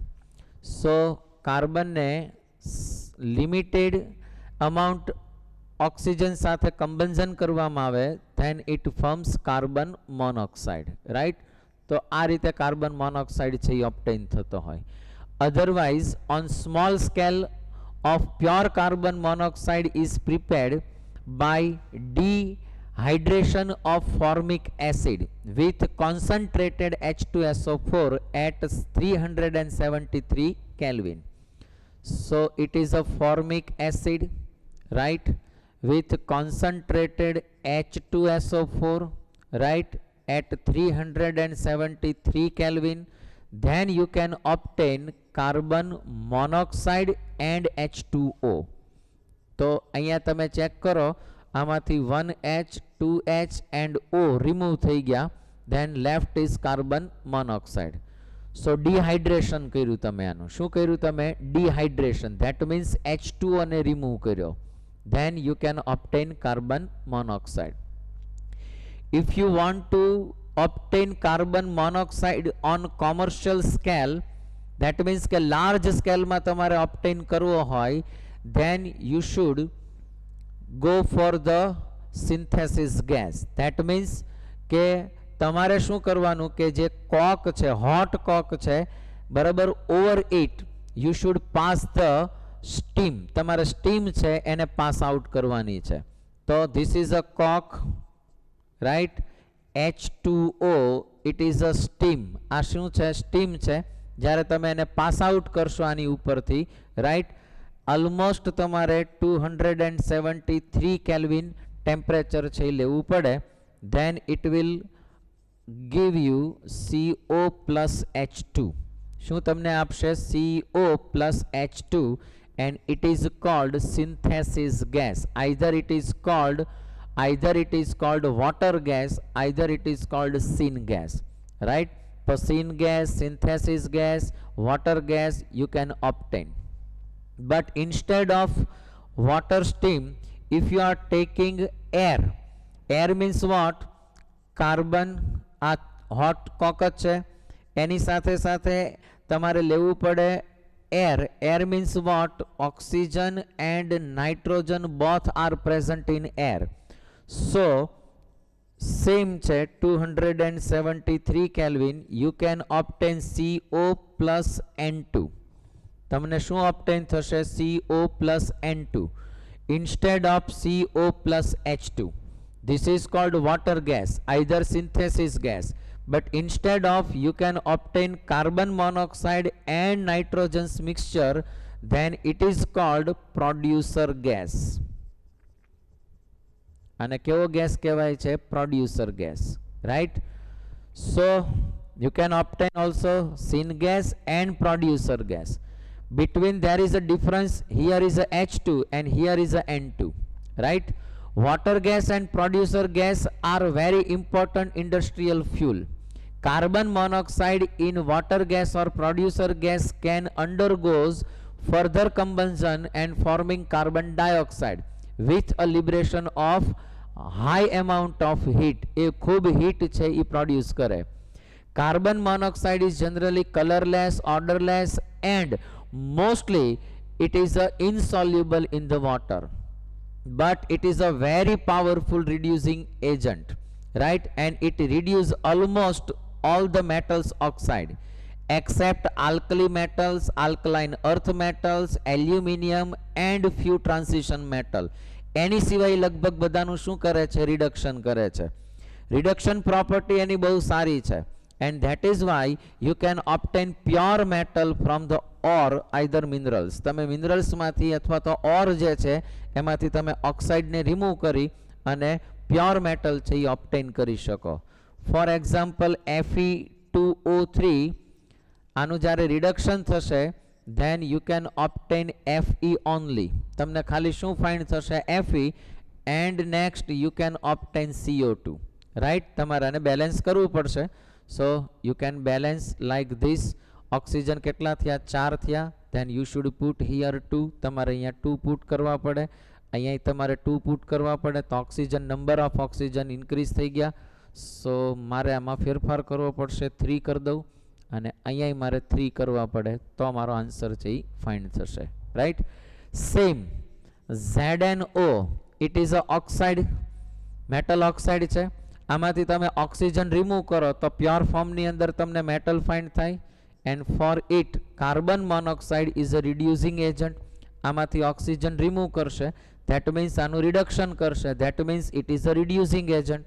So carbon ને limited amount oxygen સાથે combustion કરવામાં આવે, then it forms carbon monoxide, right. તો આ રીતે carbon monoxide છે એ obtain થતો હોય. Otherwise on small scale of pure carbon monoxide is prepared by dehydration of formic acid with concentrated H2SO4 at 373 Kelvin. So it is a formic acid, right, with concentrated H2SO4, right, at 373 Kelvin. Then you can obtain carbon monoxide and H2O. તો અહીંયા તમે check કરો, આમાંથી 1H, 2H and O remove થઈ ગયા, then left is carbon monoxide. So dehydration કર્યું તમે આનું. શું કર્યું તમે? Dehydration. That means H2O ને રિમૂવ કર્યો. Then you can obtain carbon monoxide. If you want to obtain carbon monoxide on commercial scale, that means કે large scale માં તમારે obtain કરવો હોય, then you should go for the synthesis gas. That means કે તમારે શું કરવાનું કે જે કોક છે, hot કોક છે, બરાબર, over it you should pass the steam. તમારે steam છે એને pass out કરવાની છે. તો this is a coke, right, H2O, it is a steam. આ શું છે? સ્ટીમ છે. જ્યારે તમે એને પાસ આઉટ કરશો આની ઉપરથી, રાઈટ, ઓલમોસ્ટ તમારે 273 કેલ્વિન ટેમ્પરેચર છે લેવું પડે. Then it will give you CO plus H2. શું તમને આપશે? CO plus H2, and it is called synthesis gas. Either it is called water gas, either it is called syn gas, right. So syn gas, synthesis gas, water gas you can obtain. But instead of water steam, if you are taking air means what? Carbon, આ hot coke છે, એની સાથે સાથે તમારે લેવું પડે air means what? Oxygen and nitrogen both are present in air. So same છે, 273 Kelvin, you can obtain CO plus N2. તમને શું obtain થશે? CO plus N2 instead of CO plus H2. This is called water gas, either synthesis gas, but instead of you can obtain carbon monoxide and nitrogen's mixture, then it is called producer gas. અને કેવો gas કહેવાય છે? Producer gas, right? So you can obtain also syngas and producer gas. Between there is a difference. Here is a H2 and here is a N2, right? Water gas and producer gas are very important industrial fuel. Carbon monoxide in water gas or producer gas can undergoes further combustion and forming carbon dioxide with a liberation of high amount of heat. એ ખૂબ heat છે એ produce કરે. Carbon monoxide is generally colorless, odorless, and mostly it is insoluble in the water, but it is a very powerful reducing agent, right? And it reduces almost all the metals oxide except alkali metals, alkaline earth metals, aluminium and few transition metal. એની સિવાય લગભગ બધાનું શું કરે છે? Reduction કરે છે. Reduction property એની બહુ સારી છે. And that is why you can obtain pure metal from the ore, either minerals. તમે મિનરલ્સ માથી અથવા તો ઓર જે છે એમાંથી તમે ઓક્સાઇડને રિમૂવ કરી અને પ્યોર મેટલ છે એ ઓબ્ટેન કરી શકો. ફોર એક્ઝામ્પલ Fe2O3 આનું જ્યારે રિડક્શન થશે then you can obtain Fe only. તમને ખાલી શું ફાઇન્ડ થશે? Fe, and next you can obtain CO2, right? તમારે આને બેલેન્સ કરવું પડશે. So you can balance like this. Oxygen કેટલા થયા? 4 થયા. then you should put here 2. તમારે અહીંયા 2 put કરવા પડે, અહીંયા તમારે 2 put કરવા પડે. તો oxygen number of oxygen increase થઈ ગયા. સો મારે આમાં ફેરફાર કરવો પડશે. 3 કરી દઉં અને અહીંયા મારે 3 કરવા પડે તો મારો આન્સર છે એ ફાઇન્ડ થશે, right? Same ZnO, it is a oxide, metal oxide છે. આમાંથી તમે ઓક્સિજન રિમૂવ કરો તો પ્યોર ફોર્મની અંદર તમને મેટલ ફાઇન્ડ થાય. And four it carbon monoxide is a reducing agent. આમાંથી ઓક્સિજન રિમૂવ કરશે, ધેટ મીન્સ આનું રિડક્શન કરશે, that means it is a reducing agent.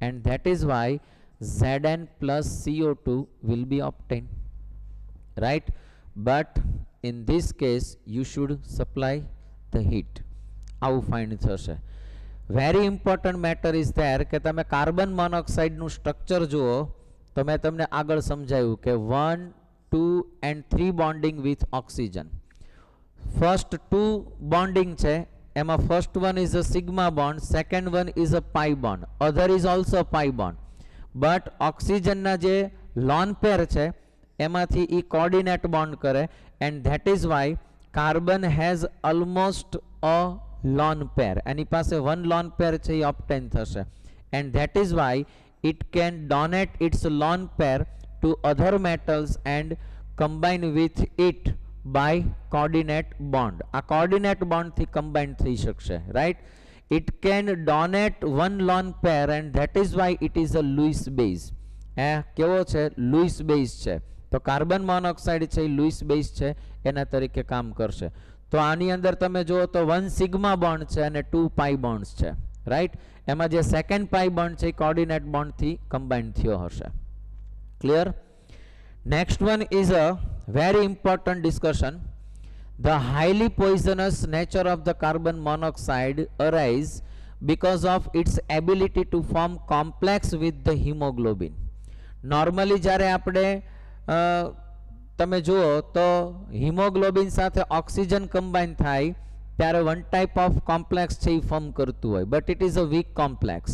And that is Y Zn plus CO2 will be obtained, right? But in this case you should supply the heat. આવું find થશે. Very important matter is there કે તમે carbon મોનોક્સાઇડનું structure જુઓ તો મેં તમને આગળ સમજાવ્યું કે 1, 2 and 3 bonding with oxygen. First 2 bonding છે એમાં first one is a sigma bond, second one is a pi bond, other is also pi bond. But ઓક્સિજનના જે લોન પેર છે એમાંથી એ કોર્ડિનેટ બોન્ડ કરે. And that is why carbon has almost a lone pair. એની પાસે 1 lone pair છે એ ઓબ્ટેન થશે. And that is why it can donate its lone pair to other metals and combine with it by coordinate bond. આ coordinate bond થી combine થઈ શકશે, right? It can donate 1 lone pair and that is why it is a Lewis base. કેવો છે? Lewis base છે. તો carbon monoxide છે એ Lewis base છે, એના તરીકે કામ કરશે. તો આની અંદર તમે જુઓ તો 1 સિગ્મા બોન્ડ છે અને 2 પાઈ બોન્ડ્સ છે, રાઈટ? એમાં જે સેકન્ડ પાઈ બોન્ડ છે એ કોર્ડિનેટ બોન્ડ થી કમ્બાઇન થયો હશે. Clear? Next one is a very important discussion. The highly poisonous nature of the carbon monoxide arise because of its ability to form complex with the hemoglobin. Normally જ્યારે આપણે તમે જુઓ તો haemoglobin સાથે oxygen combine થાય ત્યારે 1 type of complex છે એ form કરતું હોય, but it is a weak complex.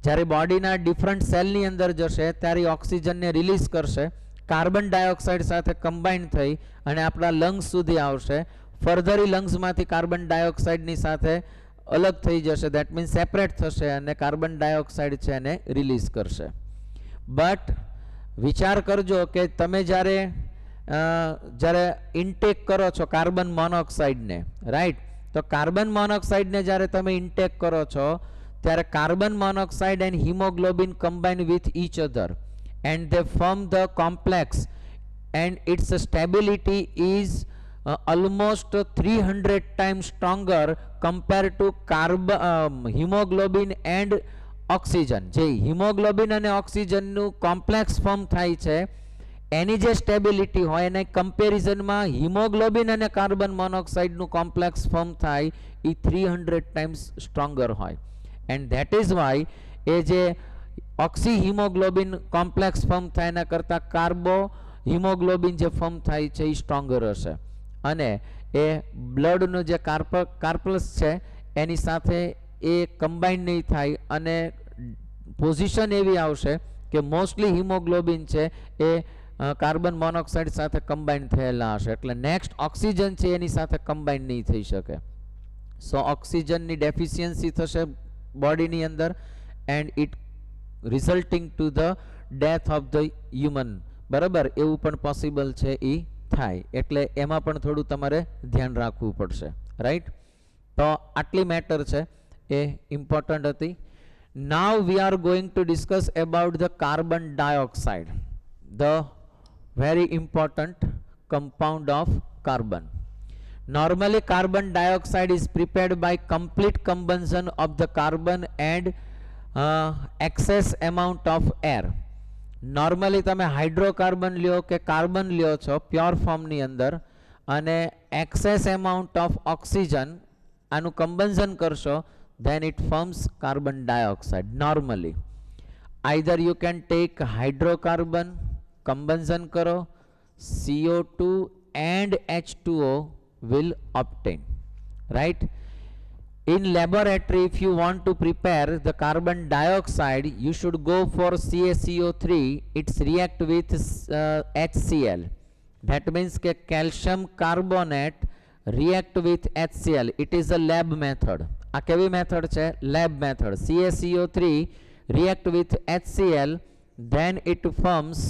જ્યારે બોડીના ડિફરન્ટ સેલની અંદર જશે ત્યારે ઓક્સિજનને રિલીઝ કરશે, કાર્બન ડાયોક્સાઇડ સાથે કમ્બાઇન થઈ અને આપણા લંગ્સ સુધી આવશે. ફર્ધર લંગ્સમાંથી કાર્બન ડાયોક્સાઇડની સાથે અલગ થઈ જશે, દેટ મીન્સ સેપરેટ થશે અને કાર્બન ડાયોક્સાઇડ છે એને રિલીઝ કરશે. બટ વિચાર કરજો કે તમે જ્યારે ઇન્ટેક કરો છો કાર્બન મોનોક્સાઇડને, રાઈટ? તો કાર્બન મોનોક્સાઇડને જ્યારે તમે ઇન્ટેક કરો છો ત્યારે carbon monoxide and haemoglobin combine with each other and they form the complex and its stability is almost 300 times stronger compared to hemoglobin and oxygen. જે હિમોગ્લોબિન અને ઓક્સિજનનું કોમ્પ્લેક્સ ફોર્મ થાય છે એની જે સ્ટેબિલિટી હોય એને કમ્પેરિઝનમાં હિમોગ્લોબિન અને કાર્બન મોનોક્સાઇડનું કોમ્પ્લેક્સ ફોર્મ થાય એ 300 times stronger હોય. એન્ડ ધેટ ઇઝ વાય એ જે ઓક્સી હિમોગ્લોબિન કોમ્પ્લેક્સ ફોર્મ થાય એના કરતાં કાર્બો હિમોગ્લોબિન જે ફોર્મ થાય છે એ સ્ટ્રોંગર હશે અને એ બ્લડનો જે કાર્પલ્સ છે એની સાથે એ કમ્બાઈન નહીં થાય અને પોઝિશન એવી આવશે કે મોસ્ટલી હિમોગ્લોબિન છે એ કાર્બન મોનોક્સાઇડ સાથે કમ્બાઈન થયેલા હશે એટલે નેક્સ્ટ ઓક્સિજન છે એની સાથે કમ્બાઈન નહીં થઈ શકે. સો ઓક્સિજનની ડેફિશિયન્સી થશે બોડીની અંદર and it resulting to the death of the human. બરાબર, એવું પણ પોસિબલ છે એ થાય એટલે એમાં પણ થોડું તમારે ધ્યાન રાખવું પડશે. રાઈટ, તો આટલી મેટર છે એ ઇમ્પોર્ટન્ટ હતી. Now we are going to discuss about the carbon dioxide, the very important compound of carbon. Normally carbon dioxide is prepared by complete combustion of the carbon and excess amount of air. Normally તમે hydrocarbon લ્યો કે carbon લ્યો છો pure ફોર્મની અંદર અને excess amount of oxygen આનું combustion કરશો then it forms carbon dioxide normally. Either you can take hydrocarbon, combustion करो, CO2 and H2O will obtain. Right? In laboratory, if you want to prepare the carbon dioxide, you should go for CaCO3. It's react with HCl. That means के calcium carbonate react with HCl. It is a lab method. આ કેવી method છે? Lab method. CaCO3 react with HCl, then it forms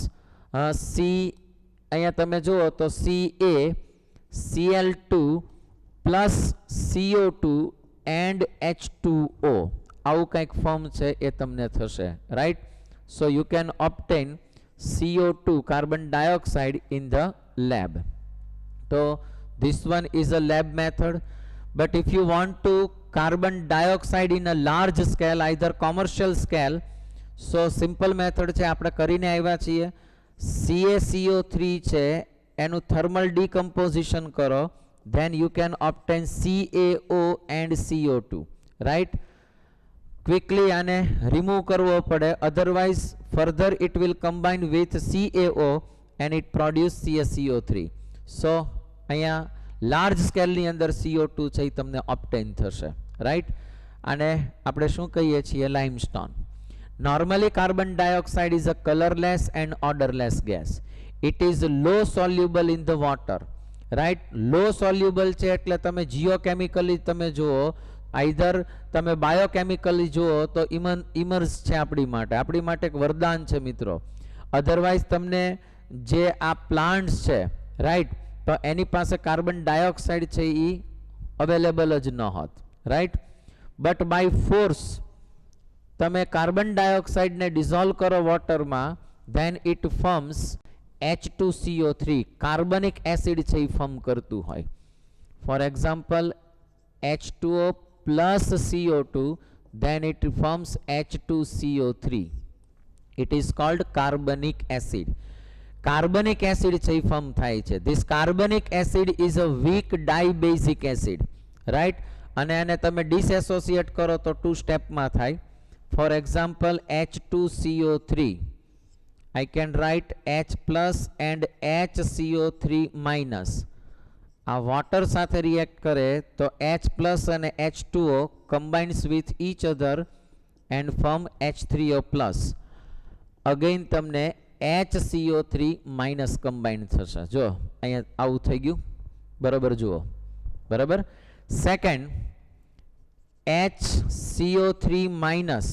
C, અહીંયા તમે જુઓ તો Ca Cl2 plus CO2 and H2O આવું કંઈક ફોર્મ છે એ તમને થશે. Right, so you can obtain CO2 carbon dioxide in the lab. તો this one is a lab method, but if you want to carbon dioxide in a large scale, either commercial scale, so simple method છે આપણે કરીને આવ્યા છીએ. CaCO3 છે એનું thermal decomposition કરો, then you can obtain CaO and CO2. right? Quickly આને remove કરવો પડે, otherwise further it will combine with CaO and it produce CaCO3. so અહીંયા લાર્જ સ્કેલની અંદર CO2 છે એ તમને ઓબ્ટેન થશે. રાઈટ, અને આપણે શું કહીએ છીએ? Limestone. Normally carbon dioxide is a colourless and odourless gas. It is low soluble in the water. Right, low soluble છે એટલે તમે જીઓકેમિકલી તમે જુઓ, આઈધર તમે બાયોકેમિકલી જુઓ તો ઇમર્સ છે આપણી માટે એક વરદાન છે મિત્રો. અધરવાઇઝ તમને જે આ પ્લાન્ટ્સ છે, રાઈટ, તો એની પાસે કાર્બન ડાયોક્સાઇડ છે એ અવેલેબલ જ ન હોત. રાઈટ, બટ બાય ફોર્સ તમે કાર્બન ડાયોક્સાઇડને ડિઝોલ્વ કરો વોટરમાં, ધેન ઇટ ફોર્મ્સ H2CO3. કાર્બનિક એસિડ છે એ ફોર્મ કરતું હોય. For example H2O plus CO2, then it forms H2CO3. It is called carbonic acid. કાર્બનિક એસિડ છે એ ફોર્મ થાય છે. This carbonic acid is a weak dibasic acid. Right, અને આને તમે ડિસએસોસિએટ કરો તો 2 સ્ટેપમાં થાય. For example H2CO3, I can write H plus and HCO3 minus. આ વોટર સાથે રિએક્ટ કરે તો H plus અને H2O combines with each other and form H3O plus. Again તમને HCO3 minus combine થશે. જો અહીંયા આવું થઈ ગયું, બરાબર જુઓ, બરાબર. Second HCO3 minus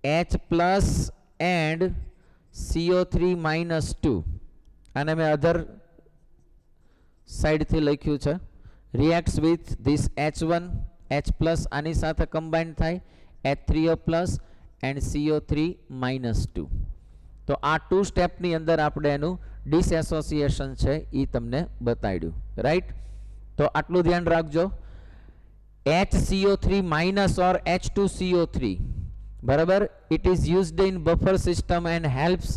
H plus and CO3 minus 2. આને મેં અધર સાઈડથી લખ્યું છે. Reacts with this H1 H plus આની સાથે કમ્બાઈન થાય H3O plus and CO3 minus 2. તો આ 2 સ્ટેપની અંદર આપણે એનું ડિસએસોસિએશન છે એ તમને બતાડ્યું. રાઈટ, તો આટલું ધ્યાન રાખજો. HCO3 minus or H2CO3, બરાબર, it is used in buffer system and helps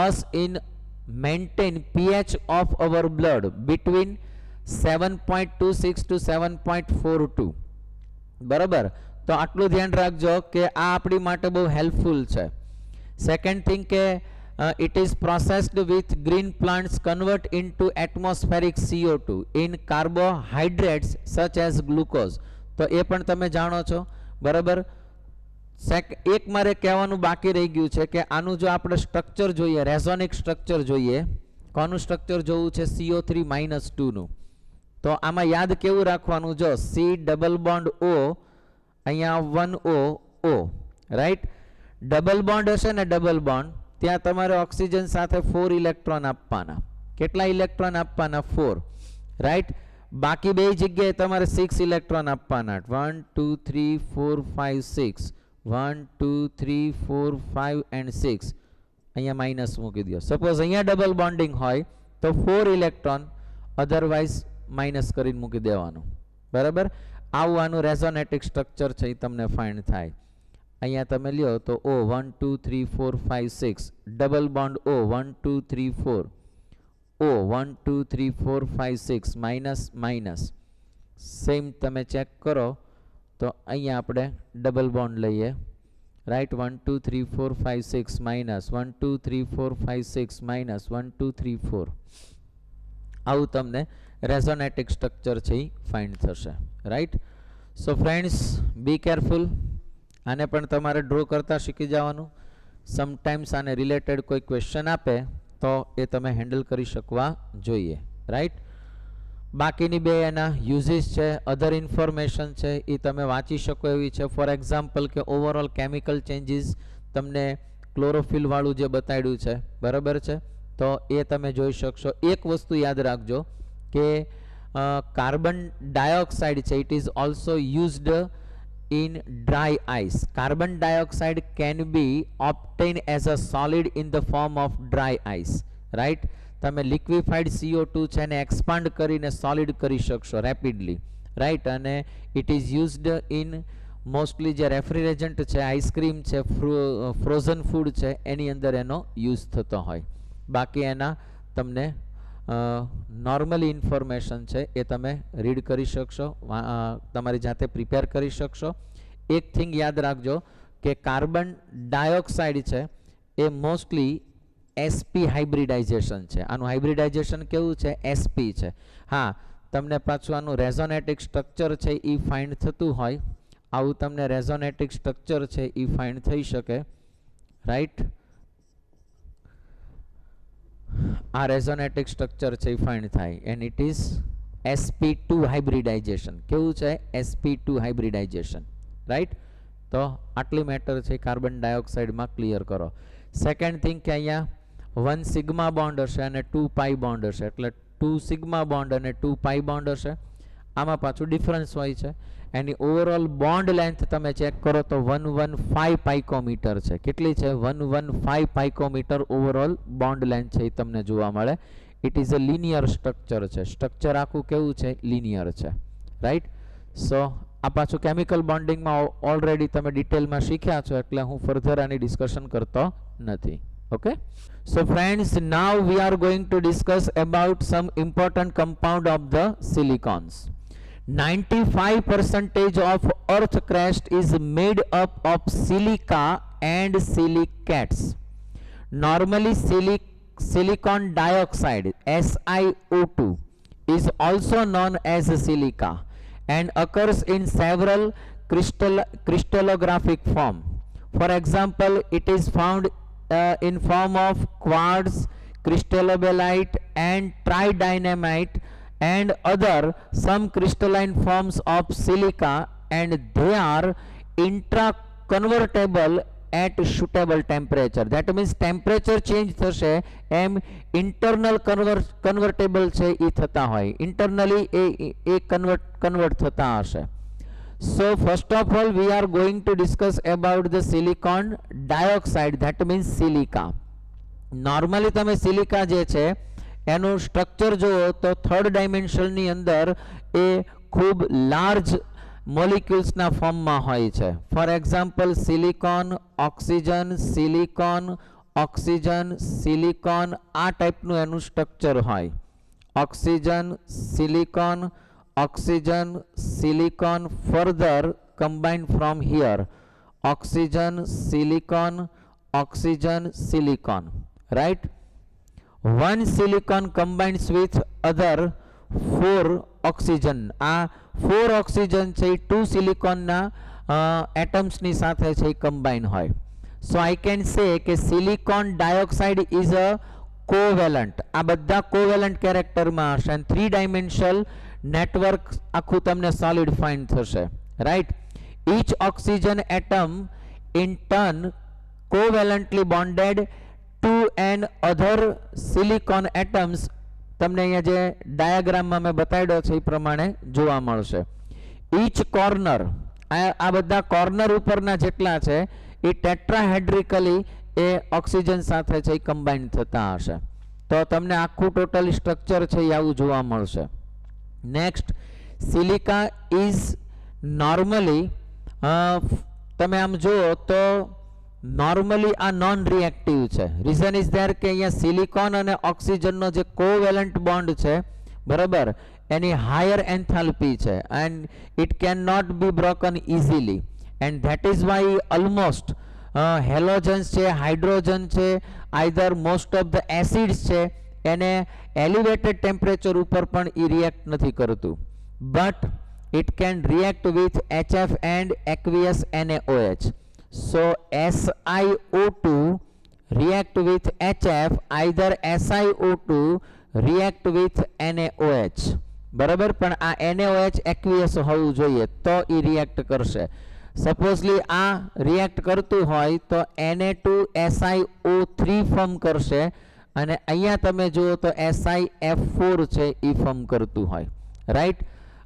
us in maintain pH of our blood between 7.26 to 7.42. બરાબર, તો આટલું ધ્યાન રાખજો કે આ આપણી માટે બહુ હેલ્પફુલ છે. સેકન્ડ થિંગ કે it is processed with green plants convert into atmospheric CO2 in carbohydrates such as glucose. તો એ પણ તમે જાણો છો બરાબર. એક મારે કહેવાનું બાકી રહી ગયું છે કે આનું જો આપણે સ્ટ્રક્ચર જોઈએ, રેઝોનિક સ્ટ્રક્ચર જોઈએ, કોનું સ્ટ્રક્ચર જોવું છે? CO3-2 નું. તો આમાં યાદ કેવું રાખવાનું? જો C ડબલ બોન્ડ O, અહીંયા 1 O, રાઈટ. ડબલ બોન્ડ હશે ને, ડબલ બોન્ડ, ત્યાં તમારે ઓક્સિજન સાથે 4 ઇલેક્ટ્રોન આપવાના. કેટલા ઇલેક્ટ્રોન આપવાના? 4, રાઈટ. બાકી બે જગ્યાએ તમારે 6 ઇલેક્ટ્રોન આપવાના. 1 2 3 4 5 6, 1 2 3 4 5 and 6. અહીંયા માઇનસ મૂકી દો. સપોઝ અહીંયા ડબલ બોન્ડિંગ હોય તો 4 ઇલેક્ટ્રોન, અધરવાઇઝ માઇનસ કરીને મૂકી દેવાનું. બરાબર. આવું આનું રેઝોનેટિક સ્ટ્રક્ચર છે એ તમને ફાઇન્ડ થાય. અહીંયા તમે લ્યો તો O 1 2 3 4 5 6, double bond O 1 2 3 4, O 1 2 3 4 5 6, minus minus. Same તમે ચેક કરો તો અહીંયા આપણે ડબલ બોન્ડ લઈએ, રાઈટ. 1 2 3 4 5 6 minus, 1 2 3 4 5 6 minus, 1 2 3 4. આવું તમને રેઝોનેટિક સ્ટ્રક્ચર છે એ ફાઇન્ડ થશે, right. So friends, be careful. આને પણ તમારે ડ્રો કરતા શીખી જવાનું. સમટાઈમ્સ આને રિલેટેડ કોઈ ક્વેશ્ચન આપે તો એ તમે હેન્ડલ કરી શકવા જોઈએ, રાઈટ. બાકીની બે એના યુઝિસ છે, અધર ઇન્ફોર્મેશન છે, એ તમે વાંચી શકો એવી છે. ફોર એક્ઝામ્પલ કે ઓવરઓલ કેમિકલ ચેન્જીસ તમને ક્લોરોફિલ વાળું જે બતાડ્યું છે, બરાબર છે, તો એ તમે જોઈ શકશો. એક વસ્તુ યાદ રાખજો કે કાર્બન ડાયોક્સાઇડ છે, it is also used in dry ice. Carbon dioxide can be obtained as a solid in the form of dry ice, right. તમે liquefied CO2 છે એને expand કરીને solid કરી શકશો rapidly, right. અને it is used in mostly જે refrigerant છે, ice cream છે, ફ્રોઝન ફૂડ છે, એની અંદર એનો યુઝ થતો હોય. બાકી એના તમને નોર્મલી ઇન્ફોર્મેશન છે એ તમે રીડ કરી શકશો, તમારી જાતે પ્રિપેર કરી શકશો. એક થિંગ યાદ રાખજો કે કાર્બન ડાયોક્સાઇડ છે એ મોસ્ટલી SP હાઇબ્રિડાઇઝેશન છે. આનું હાઇબ્રિડાઇઝેશન કેવું છે? SP છે. હા, તમને પાછું આનું રેઝોનેટિક સ્ટ્રક્ચર છે એ ફાઇન્ડ થતું હોય, આવું તમને રેઝોનેટિક સ્ટ્રક્ચર છે એ ફાઇન્ડ થઈ શકે, રાઈટ. આ રેઝોનેટિક સ્ટ્રક્ચર છે એ ફાઇન્ડ થાય and it is sp2 hybridisation. કેવું છે? sp2 hybridisation, right. તો આટલી મેટર છે કાર્બન ડાયોક્સાઇડમાં ક્લિયર કરો. સેકન્ડ થિંગ કે અહીંયા 1 સિગ્મા બોન્ડ હશે અને 2 પાઈ બોન્ડ હશે, એટલે 2 સિગ્મા બોન્ડ અને 2 પાઈ બોન્ડ હશે. આમાં પાછું ડિફરન્સ હોય છે. એની ઓવરઓલ બોન્ડ લેન્થ તમે ચેક કરો તો 115 પાઇકોમીટર છે. કેટલી છે? 115 પાઇકોમીટર ઓવરઓલ બોન્ડ લેન્થ છે એ તમને જોવા મળે. It is a linear structure છે. સ્ટ્રક્ચર આખું કેવું છે? લિનિયર છે, રાઈટ. સો આ પાછું કેમિકલ બોન્ડિંગમાં ઓલરેડી તમે ડિટેલમાં શીખ્યા છો, એટલે હું ફર્ધર આની ડિસ્કશન કરતો નથી. Okay, so friends, now we are going to discuss about some important compound of the silicons. 95% of earth crust is made up of silica and silicates. Normally silicon dioxide SiO2 is also known as silica and occurs in several crystallographic form. For example, it is found in form of quartz, crystallobelite and tridynamite and other some crystalline forms of silica, and they are intra-convertible at suitable temperature. That means temperature change થશે એમ internal convertible છે એ થતા હોય, internally એ convert થતા હશે. So first of all we are going to discuss about the silicon dioxide, that means silica. Normally તમે silica જે છે એનું સ્ટ્રક્ચર જુઓ તો થર્ડ ડાયમેન્શનની અંદર એ ખૂબ લાર્જ મોલિક્યુલ્સના ફોર્મમાં હોય છે. For example silicon, oxygen, silicon, oxygen, silicon, આ ટાઈપનું એનું સ્ટ્રક્ચર હોય. Oxygen, silicon, oxygen, silicon, further combine from here, oxygen, silicon, oxygen, silicon, right? One silicon combines with other 4 oxygen. આ 4 oxygen છે 2 silicon ના atoms ની સાથે છે combine હોય. So I can say કે silicon dioxide is a covalent. આ બધા covalent character માં હશે અને 3 dimensional network આખું તમને solid find થશે, right? Each oxygen atom in turn covalently bonded to an other silicon atoms. તમને અહીંયા જે ડાયાગ્રામમાં મેં બતાડ્યો છે એ પ્રમાણે જોવા મળશે. Each corner, આ બધા કોર્નર ઉપરના જેટલા છે એ ટેટ્રાહેડ્રિકલી એ ઓક્સિજન સાથે છે એ કમ્બાઈન થતા હશે. તો તમને આખું ટોટલી સ્ટ્રક્ચર છે એ આવું જોવા મળશે. નેક્સ્ટ, સિલિકા ઇઝ નોર્મલી, તમે આમ જુઓ તો નોર્મલી આ નોન રિએક્ટિવ છે. રીઝન ઇઝ ધેર કે અહીંયા સિલિકોન અને ઓક્સિજનનો જે કોવેલન્ટ બોન્ડ છે, બરાબર, એની હાયર એન્થાલ્પી છે and it can not be broken easily and that is why almost halogens છે, હાઇડ્રોજન છે, either most of the acids છે એને એલિવેટેડ ટેમ્પરેચર ઉપર પણ એ રિએક્ટ નથી કરતું, but it can react with HF and aqueous NaOH. So SiO2 react with HF, either SiO2 react with NaOH, બરાબર, પણ આ NaOH aqueous હોવું જોઈએ તો એ રિએક્ટ કરશે. સપોઝલી આ રિએક્ટ કરતું હોય તો Na2SiO3 ફોર્મ કરશે અને અહીંયા તમે જુઓ તો SiF4 છે એ ફોર્મ કરતું હોય, રાઈટ.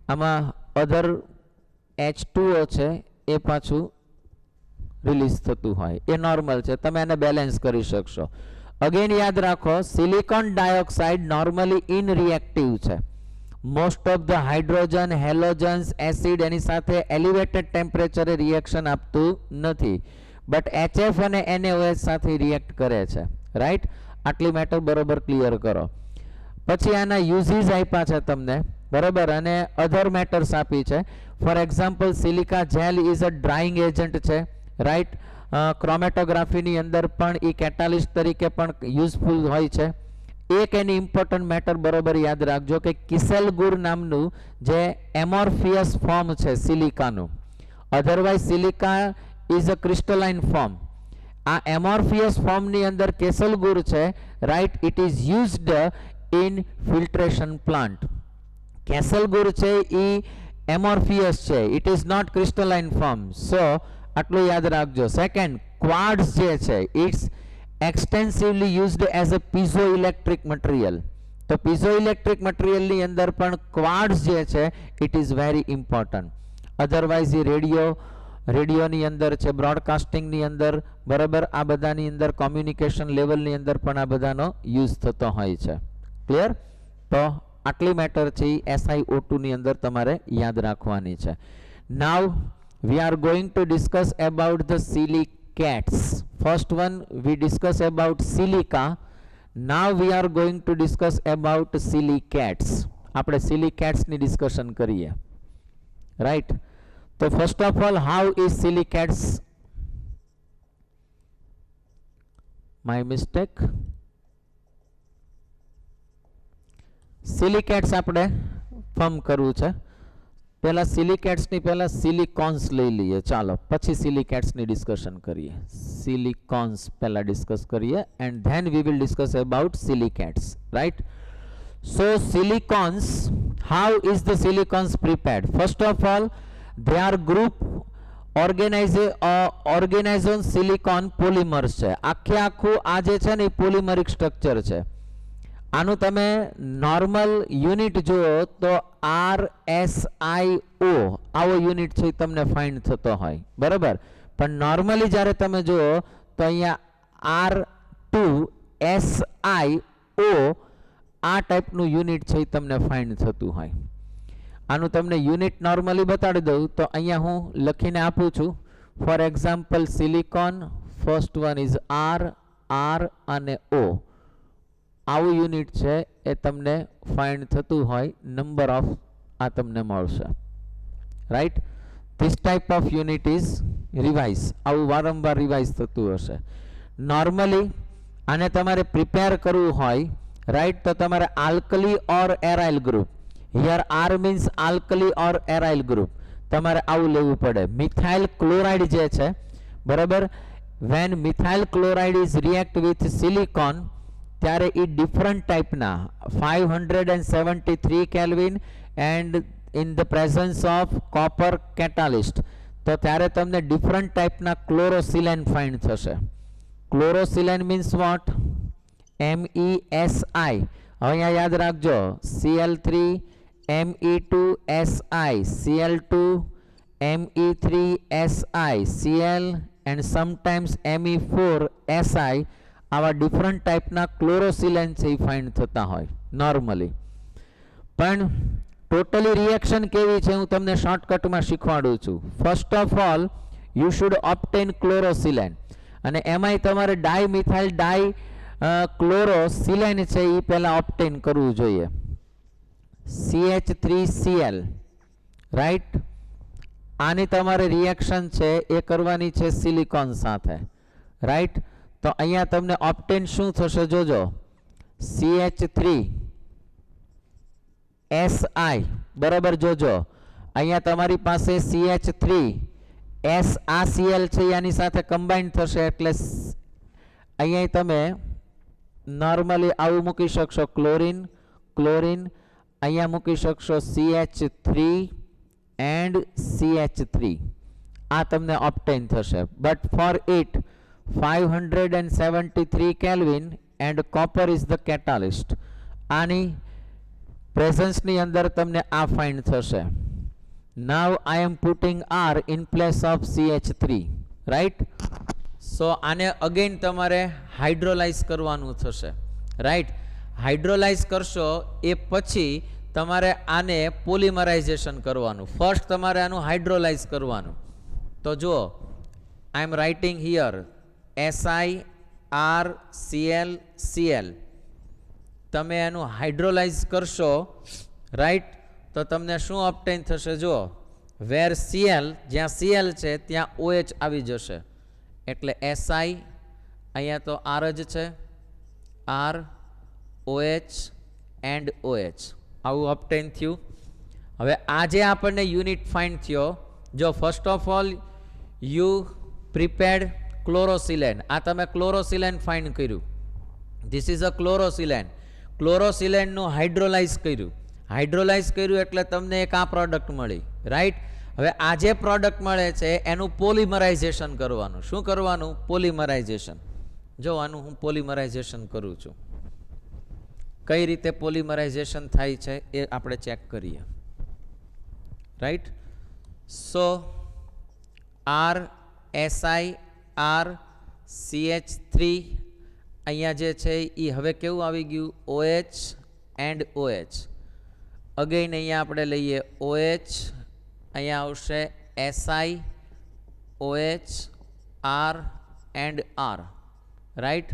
આમાં અધર H2O છે એ પાછું રિલીઝ થતું હોય, એ નોર્મલ છે, તમે એને બેલેન્સ કરી શકશો. અગેન યાદ રાખો, સિલિકોન ડાયોક્સાઇડ નોર્મલી ઇનરિએક્ટિવ છે. Most of the hydrogen, halogens, acid એની સાથે એલિવેટેડ ટેમ્પરેચરે રિએક્શન આપતું નથી, બટ HF અને NaOH સાથે રિએક્ટ કરે છે, રાઈટ. આટલી મેટર બરોબર ક્લિયર કરો. પછી આના યુઝીસ આપ્યા છે તમને, બરાબર, અને અધર મેટર્સ આપી છે. For example, silica gel is a drying agent છે, રાઈટ. ક્રોમેટોગ્રાફીની અંદર પણ એ કેટાલિસ્ટ તરીકે પણ યુઝફુલ હોય છે. એક એની ઇમ્પોર્ટન્ટ મેટર બરોબર યાદ રાખજો કે કિસેલગુર નામનું જે એમોર્ફિયસ ફોર્મ છે સિલિકાનું, otherwise silica is a crystalline form. આ એમોર્ફિયસ ફોર્મની અંદર કેસલગુર છે, right. It is used in filtration plant. Kieselguhr છે એ એમોર્ફિયસ છે, it is not crystalline form. So આટલું યાદ રાખજો. સેકન્ડ, ક્વાર્ટઝ જે છે it's extensively used as a piezoelectric material. તો પીઝોઇલેક્ટ્રિક મટીરિયલની અંદર પણ ક્વાર્ટઝ જે છે it is very important. Otherwise એ રેડિયોની અંદર છે, બ્રોડકાસ્ટિંગની અંદર, બરાબર, આ બધાની અંદર કોમ્યુનિકેશન લેવલની અંદર પણ આ બધાનો યુઝ થતો હોય છે. ક્લિયર? તો આટલી મેટર છે એ SiO2 ની અંદર તમારે યાદ રાખવાની છે. નાવ we are going to discuss about the silicates. First one we discuss about silica. Now we are going to discuss about silicates. આપણે silicates ની ડિસ્કશન કરીએ, right. તો first of all, how is silicates? My mistake. silicates આપણે form કરવું છે. પહેલા સિલિકેટ્સની પહેલા સિલિકોન્સ લઈ લઈએ, ચાલો, પછી સિલિકેટ્સની ડિસ્કશન કરીએ. સિલિકોન્સ પહેલા ડિસ્કસ કરીએ and then we will discuss about silicates, right. So silicones, how is the silicones prepared? First of all, they are group ઓર્ગેનાઇઝોન સિલિકોન પોલિમર્સ છે. આખે આખું આ જે છે ને એ પોલિમરિક સ્ટ્રક્ચર છે. આનું તમે નોર્મલ યુનિટ જુઓ તો RSIO આવો યુનિટ છે તમને ફાઇન્ડ થતો હોય, બરાબર. પણ નોર્મલી જ્યારે તમે જુઓ તો અહીંયા R2SiO આ ટાઈપનું યુનિટ છે એ તમને ફાઇન્ડ થતું હોય. આનું તમને યુનિટ નોર્મલી બતાડી દઉં તો અહીંયા હું લખીને આપું છું. For example, silicon, first one is R અને O. આવું યુનિટ છે એ તમને ફાઇન્ડ થતું હોય, નંબર ઓફ આ તમને મળશે, right. This type of unit is revise. આવું વારંવાર રિવાઇઝ થતું હશે. નોર્મલી આને તમારે પ્રિપેર કરવું હોય, રાઈટ, તો તમારે alkali or aryl group, here are means alkali or aryl group, તમારે આવું લેવું પડે. મિથાઇલ ક્લોરાઇડ જે છે, બરાબર, when methyl chloride is react with silicon, ત્યારે એ ડિફરન્ટ ટાઈપના 573 kelvin and in the presence of copper catalyst, તો ત્યારે તમને ડિફરન્ટ ટાઈપના ક્લોરોસિલેન ફાઇન્ડ થશે. ક્લોરોસિલેન મીન્સ વોટ? MESI. હવે અહીંયા યાદ રાખજો, Cl3 Me2Si, Cl2 Me3Si, Cl and sometimes Me4Si, આવા ડિફરન્ટ ટાઈપના ક્લોરોસિલેન છે એ ફાઇન્ડ થતા હોય નોર્મલી. પણ ટોટલી રિએક્શન કેવી છે હું તમને શોર્ટકટમાં શીખવાડું છું. First of all you should obtain chlorosilane, અને એમાંય તમારે ડાયમિથાઇલ ડાય ક્લોરોસિલેન છે એ પહેલાં ઓબ્ટેન કરવું જોઈએ. CH3Cl, રાઈટ, આની તમારે રિએક્શન છે એ કરવાની છે સિલિકોન સાથે, રાઈટ. તો અહીંયા તમને ઓબ્ટેન શું થશે જોજો, CH3Si, બરાબર, જોજો અહીંયા તમારી પાસે CH3S આ Cl છે આની સાથે કમ્બાઈન થશે, એટલે અહીંયા તમે નોર્મલી આવું મૂકી શકશો, ક્લોરીન ક્લોરીન, અહીંયા મૂકી શકશો CH3 એન્ડ CH3, આ તમને ઓબ્ટેન થશે. But for it 573 kelvin and copper is the catalyst, આની પ્રેઝન્સની અંદર તમને આ ફાઇન્ડ થશે. Now I am putting R in place of CH3, right. So આને અગેન તમારે હાઇડ્રોલાઇઝ કરવાનું થશે, રાઈટ. હાઇડ્રોલાઇઝ કરશો એ પછી તમારે આને પોલિમરાઇઝેશન કરવાનું. ફર્સ્ટ તમારે આનું હાઇડ્રોલાઇઝ કરવાનું. તો જુઓ, આઈ એમ રાઇટિંગ હિયર SiRClCl, તમે એનું હાઇડ્રોલાઇઝ કરશો, રાઈટ, તો તમને શું ઓબ્ટેન થશે જુઓ, વેર Cl, જ્યાં Cl છે ત્યાં OH આવી જશે, એટલે Si, અહીંયા તો R જ છે, R OH એન્ડ OH, આવું ઓબ્ટેન થયું. હવે આ જે આપણને યુનિટ ફાઇન્ડ થયો, જો first of all you prepared chlorosilane, આ તમે ક્લોરોસિલેન ફાઇન્ડ કર્યું, ધીસ ઇઝ અ ક્લોરોસિલેન. ક્લોરોસિલેનનું હાઇડ્રોલાઇઝ કર્યું, હાઇડ્રોલાઇઝ કર્યું એટલે તમને એક આ પ્રોડક્ટ મળી, રાઈટ. હવે આ જે પ્રોડક્ટ મળે છે એનું પોલિમરાઇઝેશન કરવાનું. શું કરવાનું? પોલિમરાઇઝેશન. જો આનું હું પોલિમરાઇઝેશન કરું છું, કઈ રીતે પોલિમરાઇઝેશન થાય છે એ આપણે ચેક કરીએ, રાઈટ. સો RSiRCH3 અહીંયા જે છે એ હવે કેવું આવી ગયું, OH એન્ડ OH. અગેન અહીંયા આપણે લઈએ OH, અહીંયા આવશે Si OH R and R, right.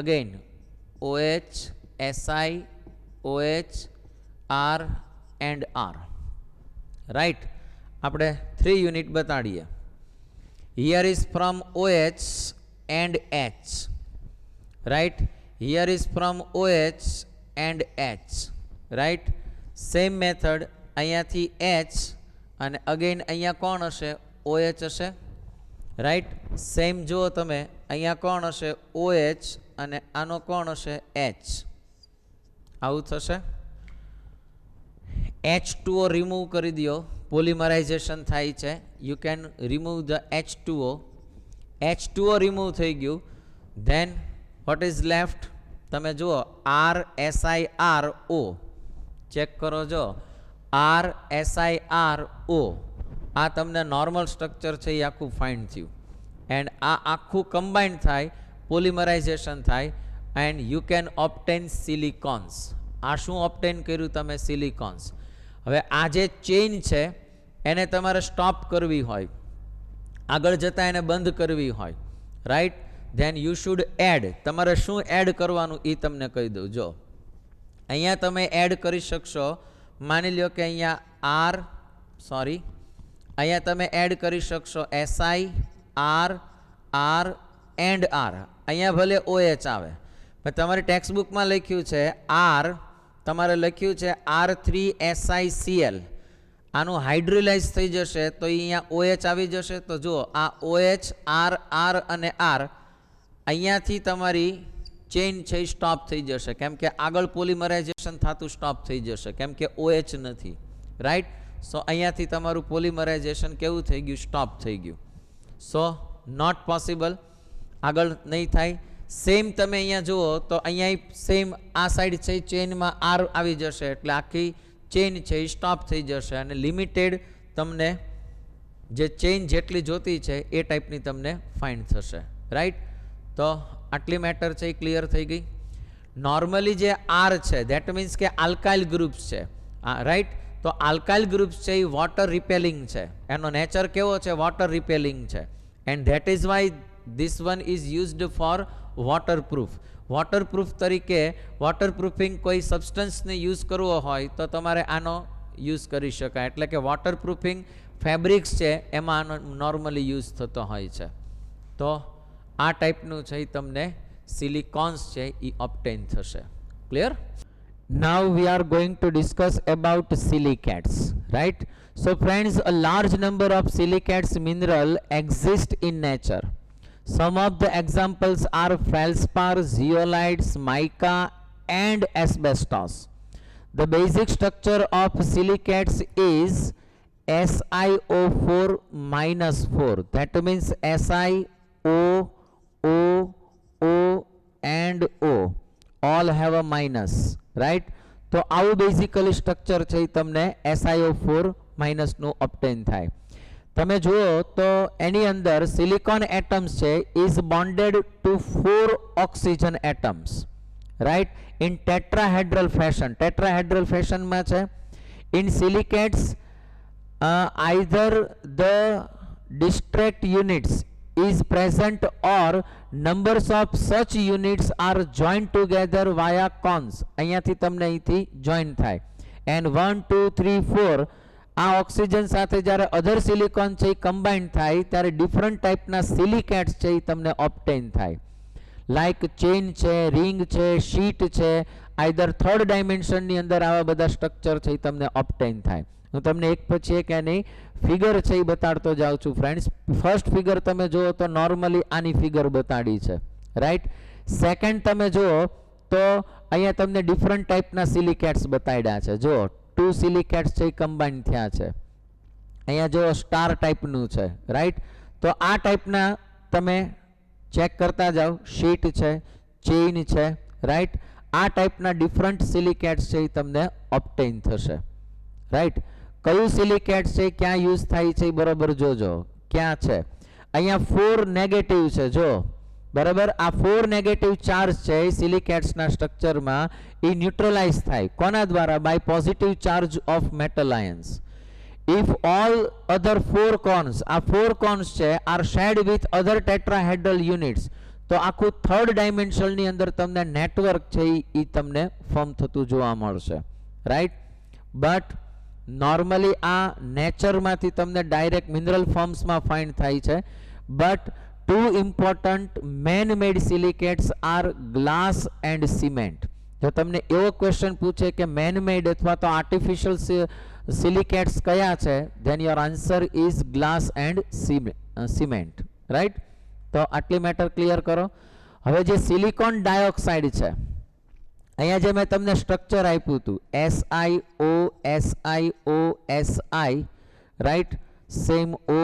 Again OH Si OH R and R, right. આપણે 3 unit બતાડીએ. Here is from OH and H, right. Here is from OH and H, right. Same method, અહીંયાથી H અને again અહીંયા કોણ હશે? OH હશે, right. Same જુઓ તમે, અહીંયા કોણ હશે? OH અને આનો કોણ હશે? H. આવું થશે. H2O રિમૂવ કરી દો, પોલિમરાઇઝેશન થાય છે. You can remove the H2O. H2O remove થઈ ગયું. Then what is left? તમે જુઓ RSiRO, ચેક કરો જો RSiRO, આ તમને નોર્મલ સ્ટ્રક્ચર છે એ આખું ફાઇન્ડ થયું. એન્ડ આ આખું કમ્બાઇન્ડ થાય, પોલિમરાઇઝેશન થાય, એન્ડ યુ કેન ઓબ્ટેન સિલિકોન્સ. આ શું ઓબ્ટેન કર્યું તમે? સિલિકોન્સ. હવે આ જે ચેઇન છે એને તમારે સ્ટોપ કરવી હોય, આગળ જતાં એને બંધ કરવી હોય, right. Then you should add. તમારે શું એડ કરવાનું એ તમને કહી દઉં. જો અહીંયા તમે એડ કરી શકશો. માની લો કે અહીંયા અહીંયા તમે એડ કરી શકશો SI R R and R. અહીંયા ભલે OH આવે પણ તમારી ટેક્સ્ટબુકમાં લખ્યું છે R, તમારે લખ્યું છે R3SiCl. આનું હાઇડ્રોલાઇઝ થઈ જશે તો અહીંયા OH આવી જશે. તો જુઓ આ OH R R અને R અહીંયાથી તમારી ચેઇન છે એ સ્ટોપ થઈ જશે, કેમ કે આગળ પોલિમરાઇઝેશન થતું સ્ટોપ થઈ જશે, કેમ કે OH નથી, રાઈટ. સો અહીંયાથી તમારું પોલિમરાઇઝેશન કેવું થઈ ગયું, સ્ટોપ થઈ ગયું. સો નોટ પોસિબલ, આગળ નહીં થાય. સેમ તમે અહીંયા જુઓ તો અહીંયા સેમ આ સાઈડ છે ચેઇનમાં R આવી જશે એટલે આખી ચેઇન છે એ સ્ટોપ થઈ જશે અને લિમિટેડ તમને જે ચેઇન જેટલી જોતી છે એ ટાઈપની તમને ફાઇન્ડ થશે, રાઈટ. તો આટલી મેટર છે એ ક્લિયર થઈ ગઈ. નોર્મલી જે R છે ધેટ મીન્સ કે આલ્કાઇલ ગ્રુપ્સ છે, રાઈટ. તો આલ્કાઇલ ગ્રુપ્સ છે એ વોટર રિપેલિંગ છે, એનો નેચર કેવો છે, વોટર રિપેલિંગ છે. And that is Y this one is used four waterproof. Waterproof તરીકે વોટરપ્રૂફિંગ કોઈ સબસ્ટન્સને યુઝ કરવો હોય તો તમારે આનો યુઝ કરી શકાય. એટલે કે વોટરપ્રૂફિંગ ફેબ્રિક્સ છે એમાં આનો નોર્મલી યુઝ થતો હોય છે. તો આ ટાઈપનું છે એ તમને સિલિકોન્સ છે એ ઓબ્ટેન થશે. Clear? Now we are going to discuss about silicates, right? So friends, a large number of silicates mineral exist in nature. Some of the examples are feldspar, zeolites, mica and asbestos. The basic structure of silicates is SiO4 minus 4. That means SiO, O, O and O all have a minus, right? તો આવું basically structure છે એ તમને SiO4 માઇનસનું ઓબ્ટેન થાય. તમે જુઓ તો એની અંદર સિલિકોન એટમ્સ છે is bonded to 4 oxygen atoms, right, in tetrahedral fashion. Tetrahedral ફેશનમાં છે. In silicates either the distract units is present or numbers of such units are joined together via cones. અહીંયાથી તમને અહીંથી જોઈન થાય. And 1 2 3 4 આ oxygen સાથે જ્યારે અધર silicon છે એ કમ્બાઇન થાય ત્યારે ડિફરન્ટ ટાઈપના સિલિકેટ્સ છે એ તમને ઓબ્ટેન થાય. લાઈક ચેઇન છે, રિંગ છે, શીટ છે, આઈધર થર્ડ ડાયમેન્શનની અંદર આવા બધા સ્ટ્રક્ચર છે એ તમને ઓબ્ટેન થાય. હું તમને એક પછી એક એની ફિગર છે એ બતાડતો જાઉં છું ફ્રેન્ડ્સ. ફર્સ્ટ ફિગર તમે જુઓ તો નોર્મલી આની ફિગર બતાડી છે, રાઈટ. સેકન્ડ તમે જુઓ તો અહીંયા તમને ડિફરન્ટ ટાઈપના સિલિકેટ્સ બતાડ્યા છે. જુઓ 2 સિલિકેટ્સ છે એ કમ્બાઇન થયા છે. અહીંયા જુઓ સ્ટાર ટાઈપનું છે, રાઈટ. તો આ ટાઈપના તમે ચેક કરતા જાઓ. શીટ છે, ચેઇન છે, રાઈટ. આ ટાઈપના ડિફરન્ટ સિલિકેટ્સ છે એ તમને ઓબ્ટેન થશે, રાઈટ. કયું સિલિકેટ છે, ક્યાં યુઝ થાય છે બરોબર જોજો. ક્યાં છે? અહીંયા 4 નેગેટિવ છે, જો બરાબર. આ 4 નેગેટિવ ચાર્જ છે એ સિલિકેટ્સના સ્ટ્રક્ચરમાં એ ન્યુટ્રલાઇઝ થાય. કોના દ્વારા? By positive charge of metal ions. If all other 4 corners, આ 4 કોન્સ છે are shared with other tetrahedral units, તો આખું થર્ડ ડાયમેન્શનની અંદર તમને નેટવર્ક છે એ તમને ફોર્મ થતું જોવા મળશે, રાઈટ. બટ નોર્મલી આ નેચરમાંથી તમને ડાયરેક્ટ મિનરલ ફોર્મ્સમાં ફાઇન્ડ થાય છે. But 2 important man made silicates are glass and cement. જો તમને એવો ક્વેશ્ચન પૂછે કે મેન મેડ અથવા તો આર્ટિફિશિયલ સિલિકેટ્સ કયા છે, then your answer is glass and cement, right. તો આટલી મેટર ક્લિયર કરો. હવે જે સિલિકોન ડાયોક્સાઇડ છે, અહીંયા જે મેં તમને સ્ટ્રક્ચર આપ્યું હતું SiO SiO Si, right. Same O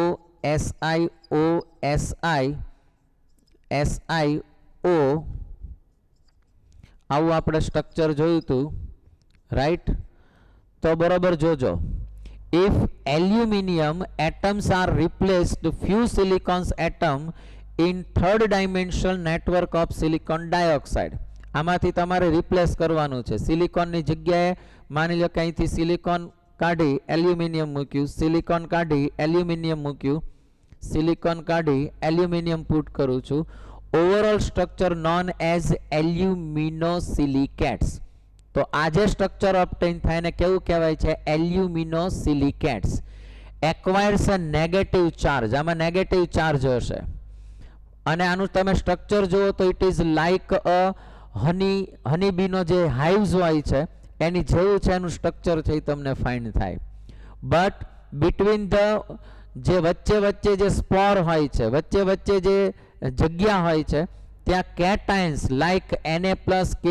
SiO Si SiO, આવું આપણે સ્ટ્રક્ચર જોયું હતું, રાઈટ. તો બરોબર જોજો. If aluminium atoms are replaced few silicons atom in third dimensional network of silicon dioxide. આમાંથી તમારે રિપ્લેસ કરવાનું છે. સિલિકોનની જગ્યાએ માની લો કે અહીંથી સિલિકોન કાઢી એલ્યુમિનિયમ મૂક્યું, સિલિકોન કાઢી એલ્યુમિનિયમ મૂક્યું, સિલિકોન કાઢી એલ્યુમિનિયમ પુટ કરું છું. Overall structure known as aluminosilicates. તો આ જે સ્ટ્રક્ચર ઓબ્ટેન થાય ને કેવું કહેવાય છે? એલ્યુમિનોસિલિકેટ્સ. એક્વાયર્સ અ નેગેટિવ ચાર્જ, આમાં નેગેટિવ ચાર્જ હશે અને આનું તમે સ્ટ્રક્ચર જુઓ તો ઇટ ઇઝ લાઈક અ હની બીનો જે હાઇવ્સ હોય છે એની જેવું છે એનું સ્ટ્રક્ચર છે એ તમને ફાઇન્ડ થાય. બટ બિટવીન ધ જે વચ્ચે વચ્ચે જે સ્પોર હોય છે, વચ્ચે વચ્ચે જે જગ્યા હોય છે ત્યાં કેટાયન્સ લાઈક Na+, K+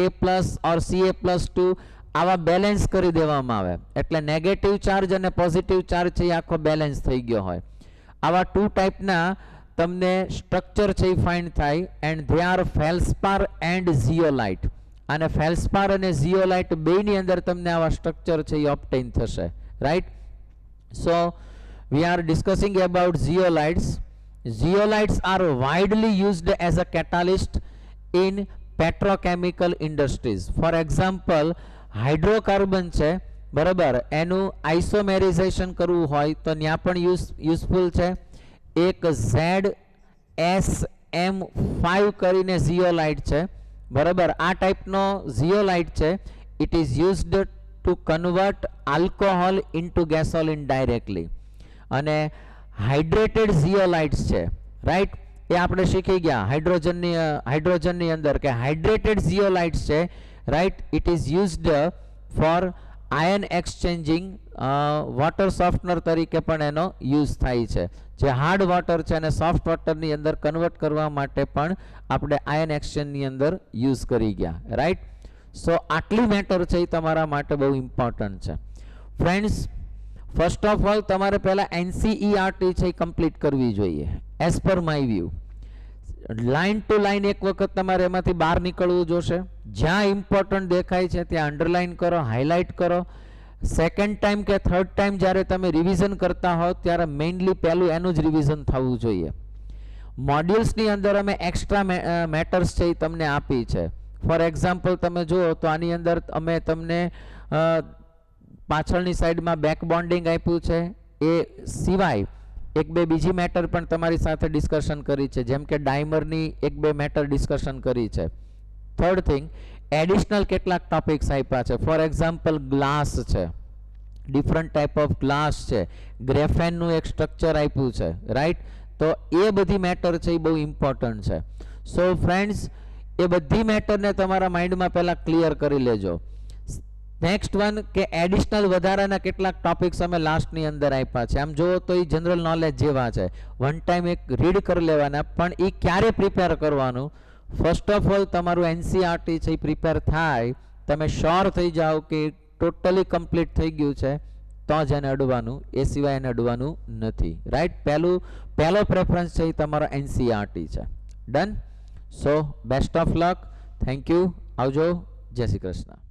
ઓર Ca+2 આવા બેલેન્સ કરી દેવામાં આવે એટલે નેગેટિવ ચાર્જ અને પોઝિટિવ ચાર્જ છે એ આખો બેલેન્સ થઈ ગયો હોય. આવા 2 ટાઈપના તમને સ્ટ્રક્ચર છે એ ફાઇન્ડ થાય એન્ડ ધે આર ફેલ્સપાર એન્ડ ઝિયોલાઇટ. અને ફેલ્સપાર અને ઝિયોલાઇટ બેની અંદર તમને આવા સ્ટ્રક્ચર છે એ ઓબ્ટેન થશે, right. So we are discussing about zeolites. Zeolites are widely used as a catalyst in petrochemical industries. For example, hydrocarbon છે બરાબર, એનું આઇસોમેરિઝેશન કરવું હોય તો ત્યાં પણ યુઝફુલ છે. એક ZSM5 કરીને ઝિયોલાઇટ છે બરાબર. આ ટાઈપનો ઝિયોલાઇટ છે it is used to convert alcohol into gasoline directly. અને હાઇડ્રેટેડ ઝિયોલાઇટ્સ છે, રાઈટ, એ આપણે શીખી ગયા હાઇડ્રોજનની અંદર કે હાઇડ્રેટેડ ઝિયોલાઇટ્સ છે, right. It is used for ion exchanging, water softener તરીકે પણ એનો યુઝ થાય છે. જે હાર્ડ વોટર છે અને સોફ્ટ વોટરની અંદર કન્વર્ટ કરવા માટે પણ આપણે આયન એક્સચેન્જની અંદર યુઝ કરી ગયા, રાઈટ. સો આટલી મેટર છે એ તમારા માટે બહુ ઇમ્પોર્ટન્ટ છે ફ્રેન્ડ્સ. ફર્સ્ટ ઓફ ઓલ તમારે પહેલાં એનસીઈઆરટી છે એ કમ્પ્લીટ કરવી જોઈએ as per my view. Line to line એક વખત તમારે એમાંથી બહાર નીકળવું જોશે. જ્યાં ઇમ્પોર્ટન્ટ દેખાય છે ત્યાં અંડરલાઇન કરો, હાઇલાઇટ કરો. સેકન્ડ ટાઈમ કે થર્ડ ટાઈમ જ્યારે તમે રિવિઝન કરતા હો ત્યારે મેઇનલી પહેલું એનું જ રિવિઝન થવું જોઈએ. મોડ્યુલ્સની અંદર અમે એક્સ્ટ્રા મેટર્સ છે એ તમને આપી છે. ફોર એક્ઝામ્પલ તમે જુઓ તો આની અંદર અમે તમને પાછળની સાઈડમાં બેક બોન્ડિંગ આપ્યું છે. એ સિવાય એક બે બીજી મેટર પણ તમારી સાથે ડિસ્કશન કરી છે, જેમ કે ડાયમરની એક બે મેટર ડિસ્કશન કરી છે. થર્ડ થિંગ, એડિશનલ કેટલાક ટોપિક્સ આપ્યા છે. ફોર એક્ઝામ્પલ ગ્લાસ છે, ડિફરન્ટ ટાઈપ ઓફ ગ્લાસ છે, ગ્રેફેનનું એક સ્ટ્રક્ચર આપ્યું છે, રાઈટ. તો એ બધી મેટર છે એ બહુ ઇમ્પોર્ટન્ટ છે. સો ફ્રેન્ડ્સ, એ બધી મેટરને તમારા માઇન્ડમાં પહેલાં ક્લિયર કરી લેજો. નેક્સ્ટ વન કે એડિશનલ વધારાના કેટલાક ટોપિક્સ અમે લાસ્ટની અંદર આપ્યા છે. આમ જુઓ તો એ જનરલ નોલેજ જેવા છે, વન ટાઈમ એક રીડ કરી લેવાના. પણ એ ક્યારે પ્રિપેર કરવાનું? ફર્સ્ટ ઓફ ઓલ તમારું એનસીઆરટી છે એ પ્રિપેર થાય, તમે શ્યોર થઈ જાઓ કે ટોટલી કમ્પ્લીટ થઈ ગયું છે તો જ એને અડવાનું, એ સિવાય એને અડવાનું નથી, રાઈટ. પહેલો પ્રેફરન્સ છે એ તમારો એનસીઆરટી છે. Done. So best of luck, thank you, આવજો, જય શ્રી કૃષ્ણ.